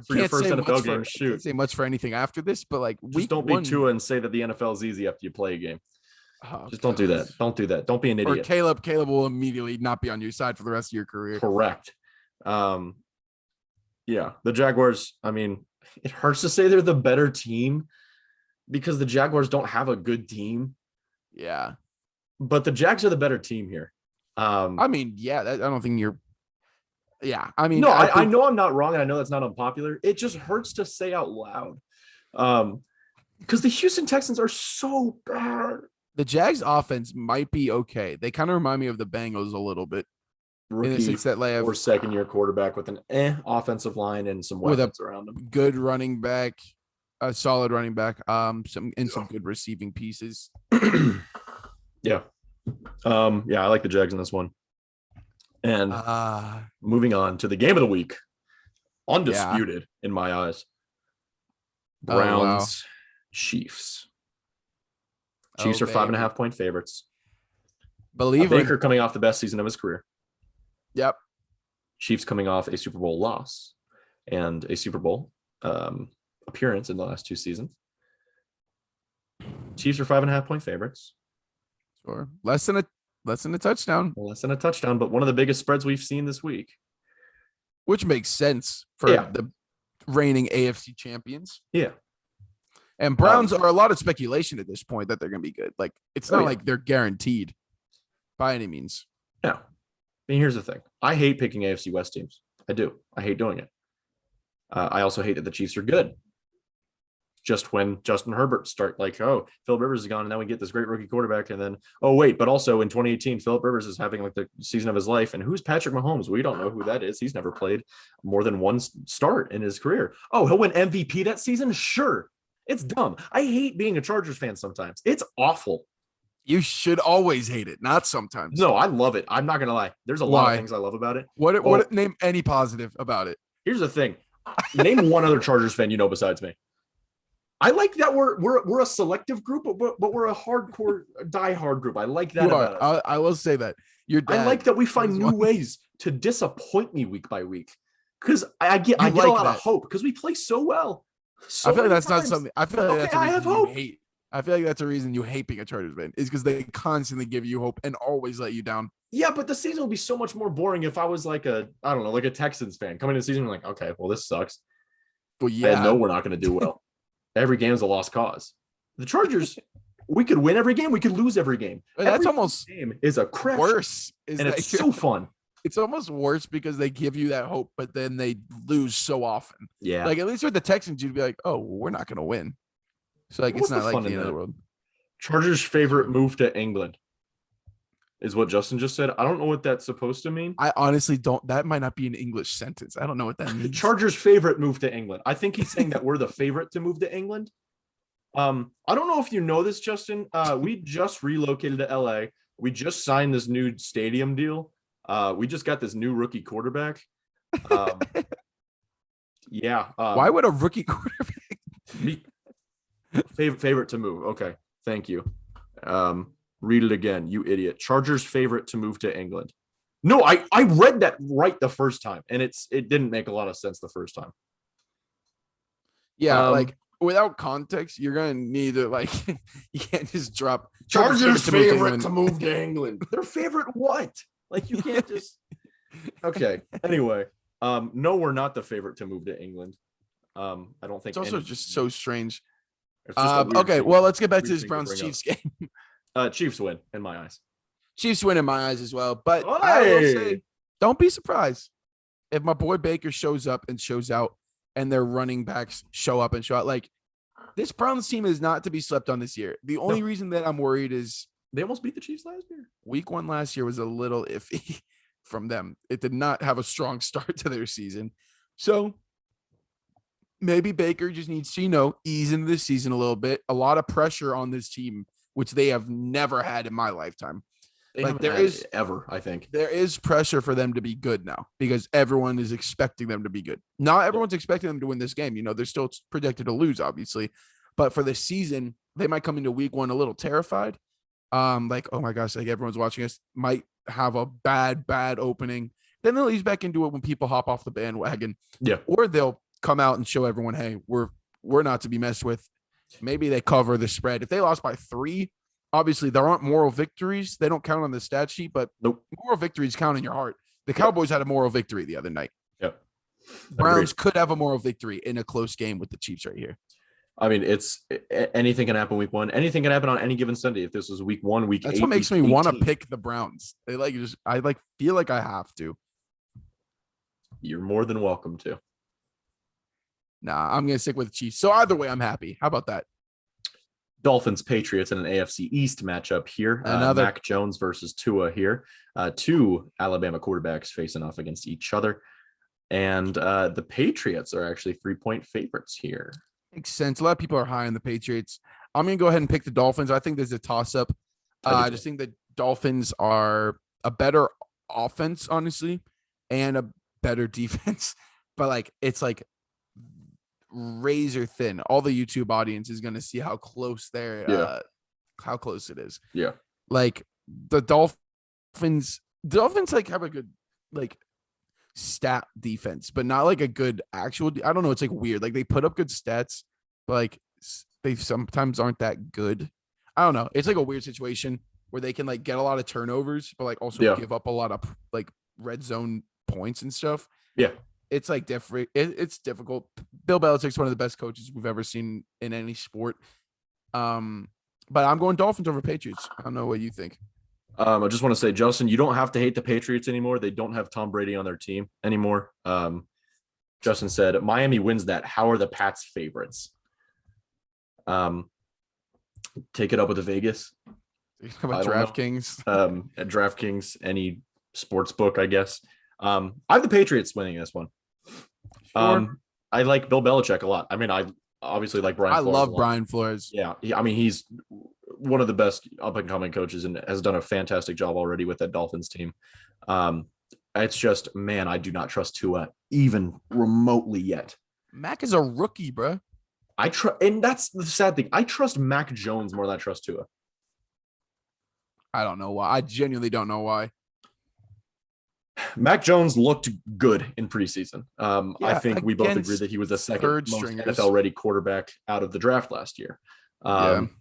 for your first NFL game. Shoot. Can't say much for anything after this, but like just don't be Tua and say that the NFL is easy after you play a game. Just don't do that. Don't do that. Don't be an idiot. Or Caleb will immediately not be on your side for the rest of your career. Correct. Yeah, the Jaguars, I mean, it hurts to say they're the better team because the Jaguars don't have a good team. Yeah. But the Jags are the better team here. I mean, yeah, I don't think you're. Yeah, I mean, no, I know I'm not wrong, and I know that's not unpopular. It just hurts to say out loud, because the Houston Texans are so bad. The Jags offense might be okay. They kind of remind me of the Bengals a little bit. Rookie in the sense that they have or second-year quarterback with an offensive line and some weapons around them. Good running back, a solid running back, some good receiving pieces. Yeah. I like the Jags in this one. And moving on to the game of the week, undisputed in my eyes, Browns, Chiefs. Chiefs are 5.5-point favorites. Baker coming off the best season of his career. Yep. Chiefs coming off a Super Bowl loss and a Super Bowl appearance in the last 2 seasons. Chiefs are 5.5-point favorites. Sure. Less than a touchdown. Less than a touchdown, but one of the biggest spreads we've seen this week. Which makes sense for the reigning AFC champions. Yeah. And Browns are a lot of speculation at this point that they're going to be good. Like, it's not like they're guaranteed by any means. No. I mean, here's the thing. I hate picking AFC West teams. I do. I hate doing it. I also hate that the Chiefs are good. Just when Justin Herbert start like, oh, Philip Rivers is gone, and then we get this great rookie quarterback, and then, oh, wait, but also in 2018, Philip Rivers is having like the season of his life, and who's Patrick Mahomes? We don't know who that is. He's never played more than one start in his career. Oh, he'll win MVP that season? Sure. It's dumb. I hate being a Chargers fan sometimes. It's awful. You should always hate it, not sometimes. No, I love it. I'm not going to lie. There's a lot of things I love about it. What name any positive about it? Here's the thing. Name one other Chargers fan you know besides me. I like that we're a selective group, but we're a hardcore, diehard group. I like that about us. I will say that. I like that we find new ways to disappoint me week by week because I get a lot of hope because we play so well. I feel like that's not something. I feel like that's a reason you hate. I feel like that's a reason you hate being a Chargers fan is because they constantly give you hope and always let you down. Yeah, but the season would be so much more boring if I was like a Texans fan coming into the season. I'm like, okay, well, this sucks. Well, yeah, I know we're not going to do well. Every game is a lost cause. The Chargers, we could win every game. We could lose every game. That's almost game is a crash. Worse. And it's so fun. It's almost worse because they give you that hope, but then they lose so often. Yeah. Like at least with the Texans, you'd be like, oh, we're not going to win. So like, it's not like the end of the world. Chargers' favorite move to England is what Justin just said. I don't know what that's supposed to mean. I honestly don't. That might not be an English sentence. I don't know what that means. Chargers' favorite move to England. I think he's saying that we're the favorite to move to England. I don't know if you know this, Justin. We just relocated to LA. We just signed this new stadium deal. We just got this new rookie quarterback. Um, yeah. Why would a rookie quarterback be favorite to move? Okay, thank you. Read it again, you idiot. Chargers favorite to move to England. No, I read that right the first time, and it didn't make a lot of sense the first time. Yeah, like without context, you're gonna need to like you can't just drop Chargers favorite to move to England. Their favorite what? Like you can't just. Okay. Anyway, no, we're not the favorite to move to England. I don't think it's also just so strange. Okay, well, let's get back to this Browns Chiefs game. Chiefs win in my eyes. Chiefs win in my eyes as well. But I will say, don't be surprised if my boy Baker shows up and shows out, and their running backs show up and show out. Like this Browns team is not to be slept on this year. The only reason that I'm worried is they almost beat the Chiefs last year. Week 1 last year was a little iffy from them. It did not have a strong start to their season. So maybe Baker just needs to, ease into this season a little bit. A lot of pressure on this team, which they have never had in my lifetime. I think there is pressure for them to be good now because everyone is expecting them to be good. Not everyone's expecting them to win this game. They're still projected to lose, obviously, but for the season, they might come into week 1 a little terrified. Like, oh my gosh, like everyone's watching us, might have a bad opening. Then they'll ease back into it when people hop off the bandwagon. Yeah. Or they'll come out and show everyone, hey, we're not to be messed with. Maybe they cover the spread. If they lost by 3, obviously, there aren't moral victories. They don't count on the stat sheet, but moral victories count in your heart. The Cowboys had a moral victory the other night. Yep. Browns could have a moral victory in a close game with the Chiefs right here. I mean, it's anything can happen week 1. Anything can happen on any given Sunday. If this was week 1, week 8, that's what makes me want to pick the Browns. I feel like I have to. You're more than welcome to. Nah, I'm gonna stick with the Chiefs. So either way, I'm happy. How about that? Dolphins Patriots in an AFC East matchup here. Another Mac Jones versus Tua here. 2 Alabama quarterbacks facing off against each other. And the Patriots are actually 3-point favorites here. Makes sense. A lot of people are high on the Patriots. I'm going to go ahead and pick the Dolphins. I think there's a toss-up. I just think the Dolphins are a better offense, honestly, and a better defense. But, it's razor thin. All the YouTube audience is going to see how close how close it is. Yeah. The Dolphins have a good stat defense, but not a good actual. I don't know. It's weird. They put up good stats, but they sometimes aren't that good. I don't know. It's a weird situation where they can get a lot of turnovers, but also give up a lot of red zone points and stuff. Yeah. It's different. It's difficult. Bill Belichick's one of the best coaches we've ever seen in any sport. But I'm going Dolphins over Patriots. I don't know what you think. I just want to say, Justin, you don't have to hate the Patriots anymore. They don't have Tom Brady on their team anymore. Justin said, Miami wins that. How are the Pats favorites? Take it up with the Vegas. About DraftKings. At DraftKings, any sports book, I guess. I have the Patriots winning this one. Sure. I like Bill Belichick a lot. I mean, I obviously like Brian Flores. I love Brian Flores. Yeah. He's one of the best up-and-coming coaches and has done a fantastic job already with that Dolphins team. It's just, man, I do not trust Tua even remotely yet. Mac is a rookie, bro. And that's the sad thing. I trust Mac Jones more than I trust Tua. I don't know why. I genuinely don't know why. Mac Jones looked good in preseason. I think we both agree that he was the second most NFL-ready quarterback out of the draft last year. I'd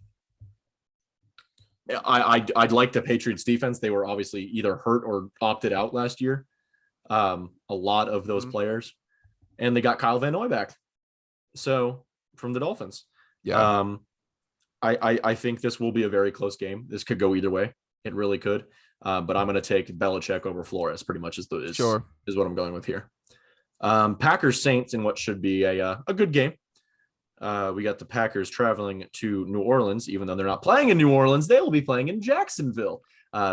like the Patriots defense. They were obviously either hurt or opted out last year. A lot of those players, and they got Kyle Van Noy back. So from the Dolphins, I think this will be a very close game. This could go either way. It really could. But I'm going to take Belichick over Flores. Pretty much is what I'm going with here. Packers Saints in what should be a good game. We got the Packers traveling to New Orleans, even though they're not playing in New Orleans, they will be playing in Jacksonville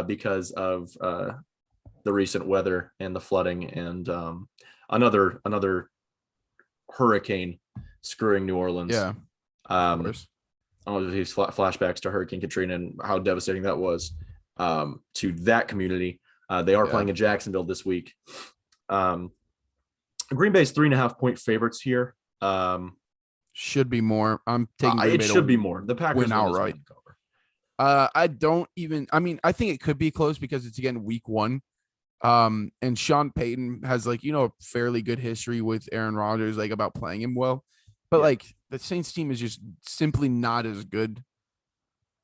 because of the recent weather and the flooding and another hurricane screwing New Orleans. Yeah. I don't know if these flashbacks to Hurricane Katrina and how devastating that was to that community. They are playing in Jacksonville this week. Green Bay's 3.5-point favorites here. Should be more. I'm taking Green Bay it should be more. The Packers win outright. I think it could be close because it's again week 1. And Sean Payton has a fairly good history with Aaron Rodgers, about playing him well. But the Saints team is just simply not as good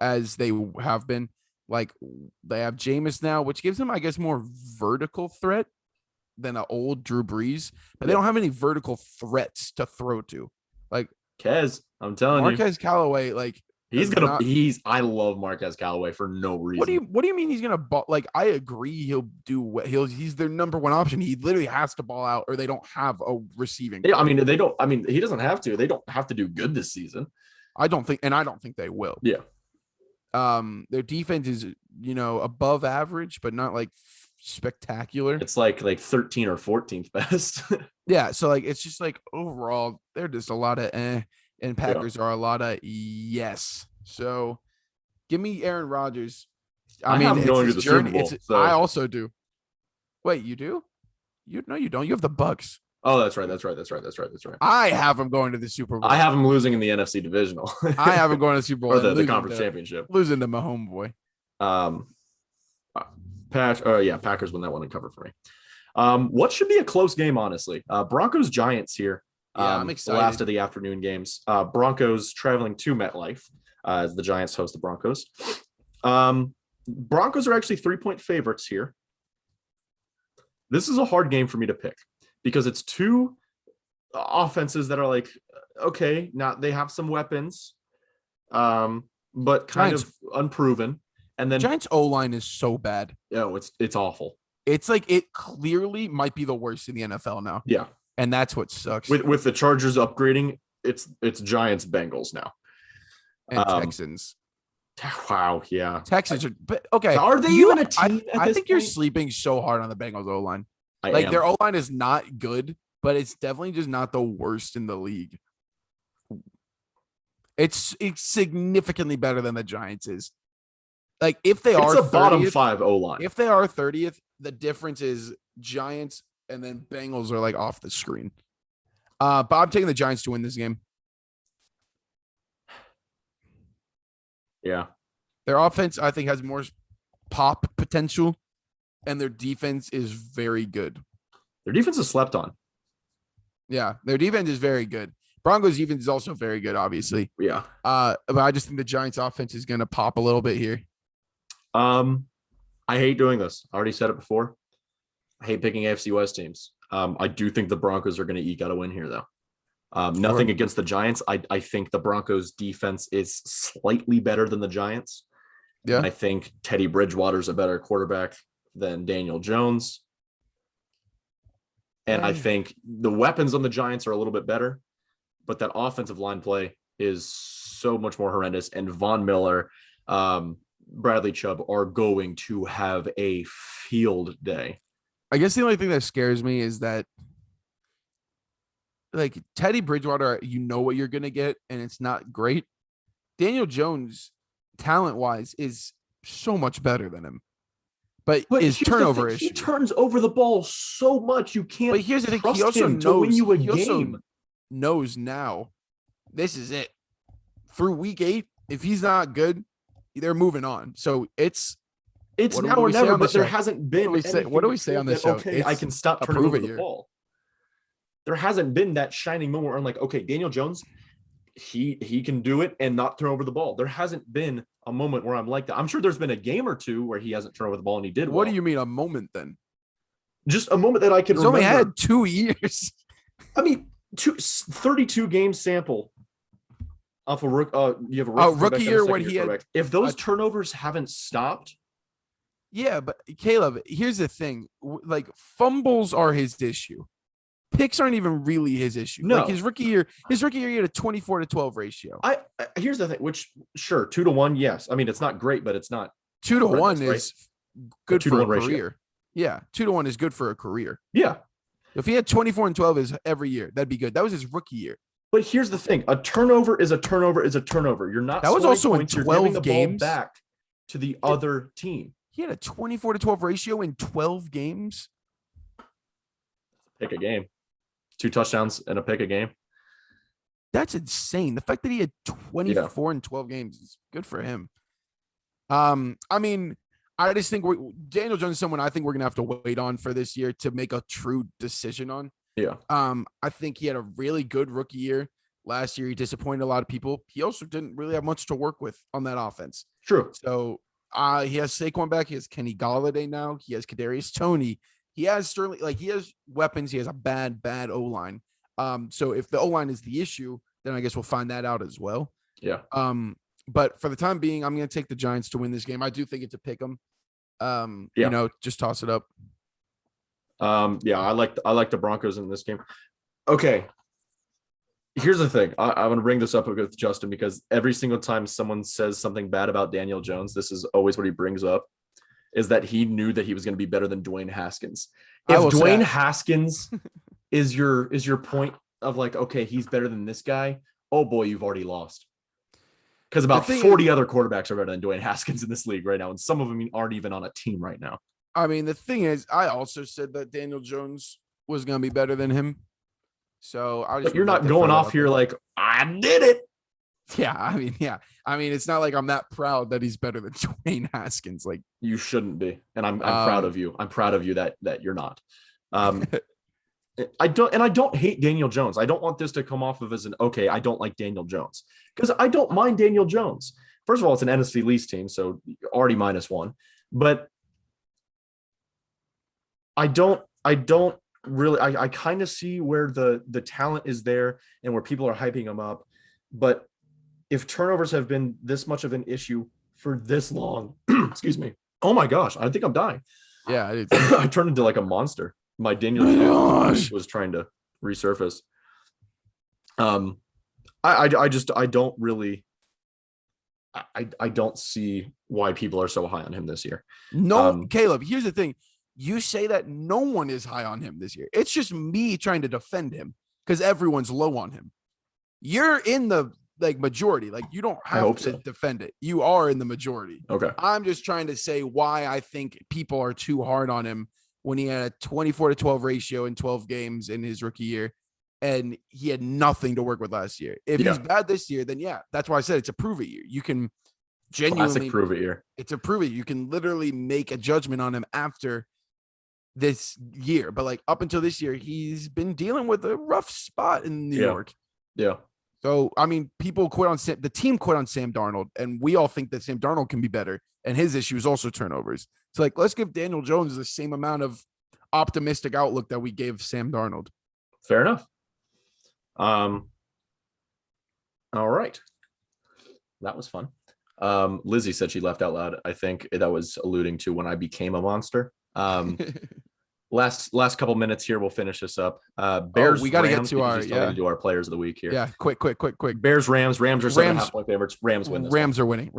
as they have been. They have Jameis now, which gives them, I guess, more vertical threat than an old Drew Brees, but they don't have any vertical threats to throw to. Kez, I'm telling you, Marquez Callaway, I love Marquez Callaway for no reason. What do you mean he's gonna ball? I agree, he's their number one option. He literally has to ball out, or they don't have a receiving. Yeah, they don't. He doesn't have to. They don't have to do good this season. I don't think they will. Yeah. Their defense is above average, but not spectacular. It's like 13th or 14th best. Yeah, so it's just overall they're just a lot of and Packers are a lot of yes. So give me Aaron Rodgers. I have him going to the Super Bowl. I also do. Wait, you do? No, you don't. You have the Bucks. Oh, that's right. I have him going to the Super Bowl. I have him losing in the NFC divisional. I have him going to the Super Bowl or the conference championship. Losing to my homeboy. Packers win that one and cover for me. What should be a close game, honestly? Broncos Giants here. I'm excited. The last of the afternoon games. Broncos traveling to MetLife as the Giants host the Broncos. Broncos are actually 3-point favorites here. This is a hard game for me to pick because it's two offenses that are okay, now they have some weapons, but kind of unproven. And then Giants O-line is so bad. Yeah, it's awful. It's it clearly might be the worst in the NFL now. Yeah. And that's what sucks. With the Chargers upgrading, it's Giants Bengals now. And Texans. Wow, yeah. Texans are but okay. Are they even a team? I think you're sleeping so hard on the Bengals O-line. Their O-line is not good, but it's definitely just not the worst in the league. It's significantly better than the Giants is. If they are a bottom 5 O-line. If they are 30th, the difference is Giants and then Bengals are off the screen. But I'm taking the Giants to win this game. Yeah. Their offense, I think, has more pop potential, and their defense is very good. Their defense is slept on. Yeah, their defense is very good. Broncos defense is also very good, obviously. Yeah. But I just think the Giants offense is going to pop a little bit here. I hate doing this. I already said it before. I hate picking AFC West teams. I do think the Broncos are going to eke out a win here, though. Nothing against the Giants. I think the Broncos defense is slightly better than the Giants. Yeah. And I think Teddy Bridgewater's a better quarterback than Daniel Jones. And I think the weapons on the Giants are a little bit better, but that offensive line play is so much more horrendous. And Von Miller, Bradley Chubb are going to have a field day. I guess the only thing that scares me is that Teddy Bridgewater, you know what you're going to get, and it's not great. Daniel Jones, talent-wise, is so much better than him. But his turnover issue. He turns over the ball so much you can't. But here's the thing: he also knows now. This is it. Through week 8, if he's not good, they're moving on. So it's now or never. But there hasn't been. What do we say on this show? Okay, I can stop turning over the ball. There hasn't been that shining moment where I'm like, okay, Daniel Jones, he can do it and not turn over the ball. There hasn't been a moment where I'm like that. I'm sure there's been a game or two where he hasn't turned over the ball and he did. What do you mean a moment then? Just a moment that I can remember. He's only had 2 years. 32 game sample off a you have a rookie year when he had. If those turnovers haven't stopped. Yeah, but Caleb, here's the thing: fumbles are his issue. Picks aren't even really his issue. No. His rookie year, he had a 24-12 ratio. Here's the thing, which sure 2-1, yes. It's not great, but it's not 2-1 is good for a career. Ratio. Yeah, 2-1 is good for a career. Yeah. If he had 24 and 12 is every year, that'd be good. That was his rookie year. But here's the thing: a turnover is a turnover is a turnover. You're not. That was also in 12 giving the games ball back to the other team. He had a 24-12 ratio in 12 games. Pick a game. 2 touchdowns and a pick a game. That's insane. The fact that he had 24 in 12 games is good for him. I mean, I just think Daniel Jones is someone I think we're gonna have to wait on for this year to make a true decision on. Yeah. I think he had a really good rookie year. Last year, he disappointed a lot of people. He also didn't really have much to work with on that offense. True. So he has Saquon back. He has Kenny Golladay now. He has Kadarius Toney. He has Sterling. Like, he has weapons. He has a bad O-line. So if the O-line is the issue, then I guess we'll find that out as well. Yeah. But for the time being, I'm going to take the Giants to win this game. I do think it's a pick 'em. Just toss it up. Yeah, I like the Broncos in this game. Okay. Here's the thing. I'm going to bring this up with Justin because every single time someone says something bad about Daniel Jones, this is always what he brings up, is that he knew that he was going to be better than Dwayne Haskins. If Dwayne Haskins is your point of like, okay, he's better than this guy, oh boy, you've already lost. Because about 40 other quarterbacks are better than Dwayne Haskins in this league right now, and some of them aren't even on a team right now. I mean, the thing is, I also said that Daniel Jones was going to be better than him. So but you're not going off here like, I did it. Yeah. I mean, it's not like I'm that proud that he's better than Dwayne Haskins. Like, you shouldn't be. And I'm proud of you. I'm proud of you that you're not. I don't hate Daniel Jones. I don't want this to come off of as I don't like Daniel Jones, because I don't mind Daniel Jones. First of all, it's an NFC least team, so already -1. But I don't really. I kind of see where the talent is there and where people are hyping him up. But if turnovers have been this much of an issue for this long, excuse me. Oh my gosh, I think I'm dying. Yeah, I turned into like a monster. My Daniel Jones was trying to resurface. I don't really. I don't see why people are so high on him this year. No, Caleb, here's the thing. You say that no one is high on him this year. It's just me trying to defend him because everyone's low on him. You're in the majority. Like, you don't have to defend it. You are in the majority. Okay. I'm just trying to say why I think people are too hard on him when he had a 24-12 ratio in 12 games in his rookie year, and he had nothing to work with last year. If he's bad this year, then that's why I said it's a prove it year. You can genuinely prove it year. It's a prove it. You can literally make a judgment on him after this year, but like up until this year, he's been dealing with a rough spot in New York. Yeah. So, I mean, people quit on the team quit on Sam Darnold, and we all think that Sam Darnold can be better. And his issue is also turnovers. It's like, let's give Daniel Jones the same amount of optimistic outlook that we gave Sam Darnold. Fair enough. All right. That was fun. Lizzie said she laughed out loud. I think that was alluding to when I became a monster. Last couple minutes here, we'll finish this up. Bears. We got to get to our players of the week here. Yeah, quick. Bears, Rams. Rams are 7.5-point favorites. Rams win this. Rams are winning.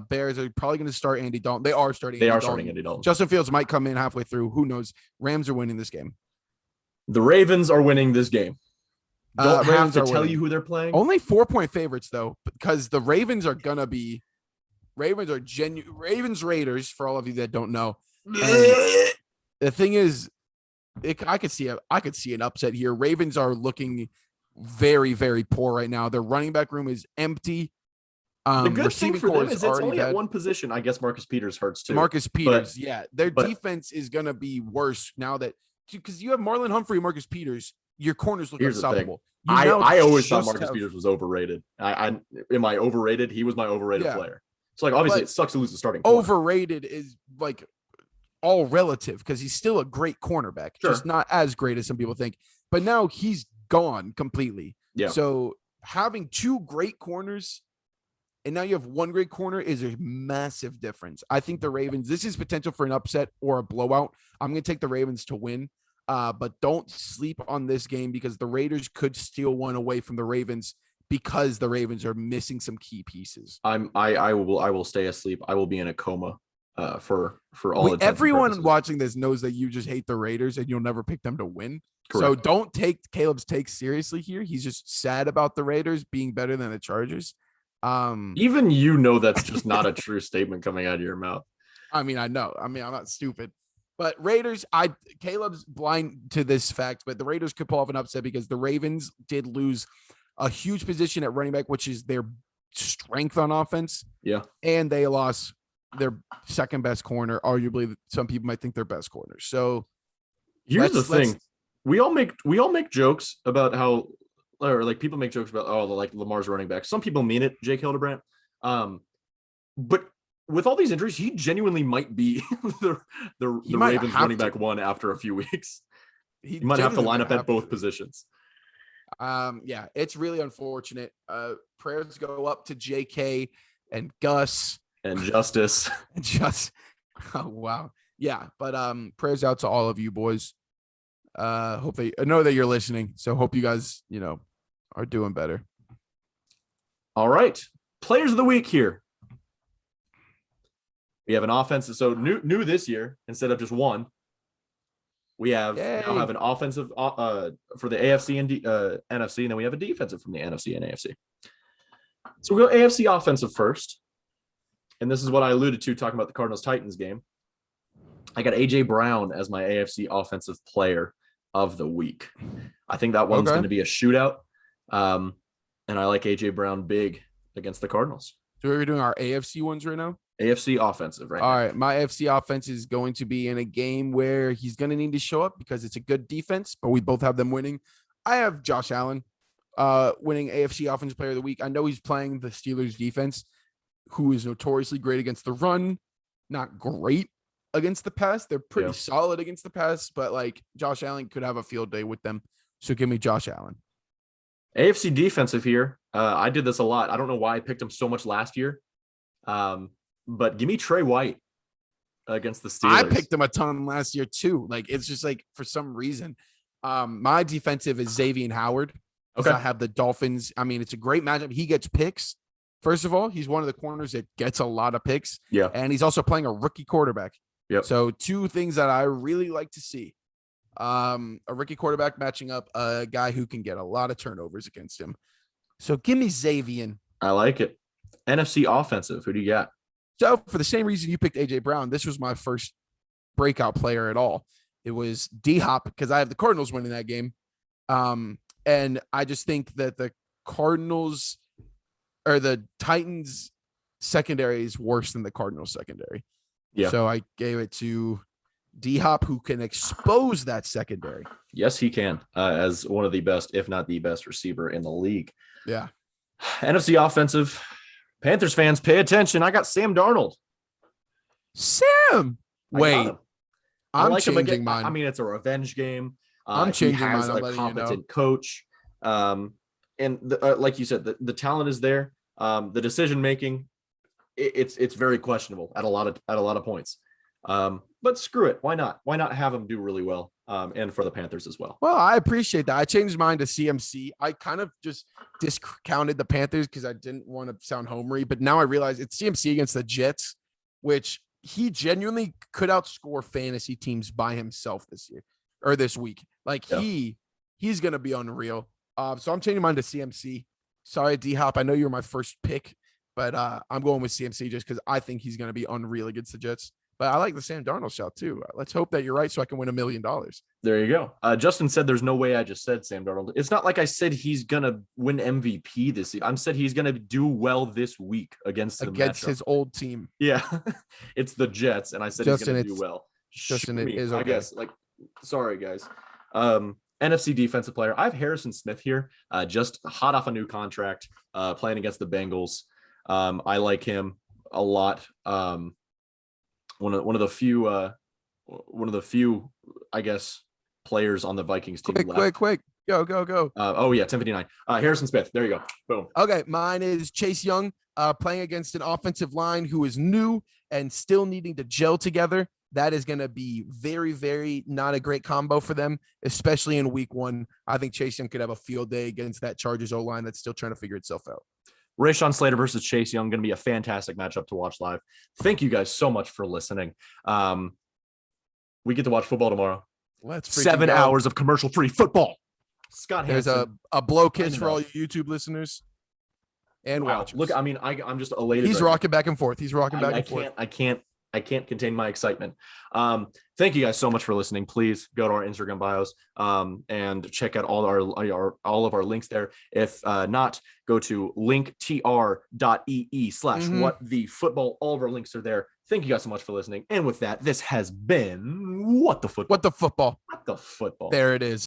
Bears are probably going to start Andy Dalton. They are starting Andy Dalton. Justin Fields might come in halfway through. Who knows? Rams are winning this game. The Ravens are winning this game. Don't have to tell you who they're playing. Only 4-point favorites though, because the Ravens are gonna be Ravens Raiders. For all of you that don't know, the thing is, I could see an upset here. Ravens are looking very, very poor right now. Their running back room is empty. The good thing for them is it's only at one position. I guess Marcus Peters hurts too. Their defense is gonna be worse now that because you have Marlon Humphrey, Marcus Peters. Your corners look unstoppable. I always thought Marcus Peters was overrated. Am I overrated? He was my overrated player. So like obviously it sucks to lose the starting corner. Overrated is like all relative because he's still a great cornerback, just not as great as some people think. But now he's gone completely. Yeah. So having 2 great corners and now you have 1 great corner is a massive difference. I think the Ravens, this is potential for an upset or a blowout. I'm going to take the Ravens to win. But don't sleep on this game because the Raiders could steal one away from the Ravens because the Ravens are missing some key pieces. I will stay asleep. I will be in a coma for all. Everyone watching this knows that you just hate the Raiders and you'll never pick them to win. Correct. So don't take Caleb's take seriously here. He's just sad about the Raiders being better than the Chargers. Even that's just not a true statement coming out of your mouth. I mean, I know. I mean, I'm not stupid. But Raiders, Caleb's blind to this fact, but the Raiders could pull off an upset because the Ravens did lose a huge position at running back, which is their strength on offense. Yeah. And they lost their second best corner, arguably some people might think their best corner. So here's the thing. We all make jokes about how, or like people make jokes about, oh, like Lamar's running back. Some people mean it, Jake Hildebrandt. But with all these injuries, he genuinely might be the Ravens running back one after a few weeks. He might have to line up at both positions. Yeah, it's really unfortunate. Prayers go up to JK and Gus and Justice. Oh wow. Yeah, but prayers out to all of you boys. Hope I know that you're listening. So hope you guys, are doing better. All right. Players of the week here. We have an offensive, so new this year instead of just one. We now have an offensive for the AFC and NFC, and then we have a defensive from the NFC and AFC. So we'll go AFC offensive first, and this is what I alluded to talking about the Cardinals-Titans game. I got A.J. Brown as my AFC offensive player of the week. I think that one's going to be a shootout, and I like A.J. Brown big against the Cardinals. So we're doing our AFC ones right now? AFC offensive right now. All right, my AFC offense is going to be in a game where he's going to need to show up because it's a good defense, but we both have them winning. I have Josh Allen winning AFC offensive player of the week. I know he's playing the Steelers defense, who is notoriously great against the run, not great against the pass. They're pretty solid against the pass, but like Josh Allen could have a field day with them. So give me Josh Allen. AFC defensive here. I did this a lot. I don't know why I picked him so much last year. But give me Trey White against the Steelers. I picked him a ton last year too. Like it's just like for some reason, my defensive is Xavier Howard. Okay, I have the Dolphins. I mean, it's a great matchup. He gets picks. First of all, he's one of the corners that gets a lot of picks. Yeah, and he's also playing a rookie quarterback. Yep. So two things that I really like to see: a rookie quarterback matching up a guy who can get a lot of turnovers against him. So give me Xavier. I like it. NFC offensive. Who do you got? So for the same reason you picked A.J. Brown, this was my first breakout player at all. It was D-Hop because I have the Cardinals winning that game. And I just think that the Cardinals or the Titans secondary is worse than the Cardinals secondary. Yeah. So I gave it to D-Hop, who can expose that secondary. Yes, he can, as one of the best, if not the best receiver in the league. Yeah. NFC offensive. Panthers fans, pay attention. I got Sam Darnold. Sam. Wait. I'm like changing mine. I mean, it's a revenge game. I'm changing mine. He has a competent coach. And like you said, the talent is there. The decision making, it's very questionable at a lot of points. But screw it. Why not? Why not have him do really well? And for the Panthers as well. Well, I appreciate that. I changed mine to CMC. I kind of just discounted the Panthers because I didn't want to sound homery, but now I realize it's CMC against the Jets, which he genuinely could outscore fantasy teams by himself this year or this week. Like he's going to be unreal. So I'm changing mine to CMC. Sorry, D-Hop. I know you're my first pick, but I'm going with CMC just because I think he's going to be unreal against the Jets. But I like the Sam Darnold shout too. Let's hope that you're right so I can win $1 million. There you go. Justin said there's no way I just said Sam Darnold. It's not like I said he's going to win MVP this year. I said he's going to do well this week against his old team. Yeah. It's the Jets. And I said Justin, he's going to do well. Justin, it is okay. I guess. Sorry, guys. NFC defensive player. I have Harrison Smith here, just hot off a new contract, playing against the Bengals. I like him a lot. One of the few, I guess, players on the Vikings team. Quick. Go. 10:59. Harrison Smith. There you go. Boom. Okay. Mine is Chase Young, playing against an offensive line who is new and still needing to gel together. That is going to be very, very not a great combo for them, especially in week one. I think Chase Young could have a field day against that Chargers O-line that's still trying to figure itself out. Rashawn Slater versus Chase Young, going to be a fantastic matchup to watch live. Thank you guys so much for listening. We get to watch football tomorrow. Let's 7 hours of commercial-free football. Scott Hansen. There's a blow kiss for all you YouTube listeners and watchers. Look, I mean, I'm just elated. He's rocking back and forth. I I can't contain my excitement. Thank you guys so much for listening. Please go to our Instagram bios and check out all of our links there. If not, go to linktr.ee/WhatTheFootball. All of our links are there. Thank you guys so much for listening. And with that, this has been What the Football. What the football? What the Football. There it is.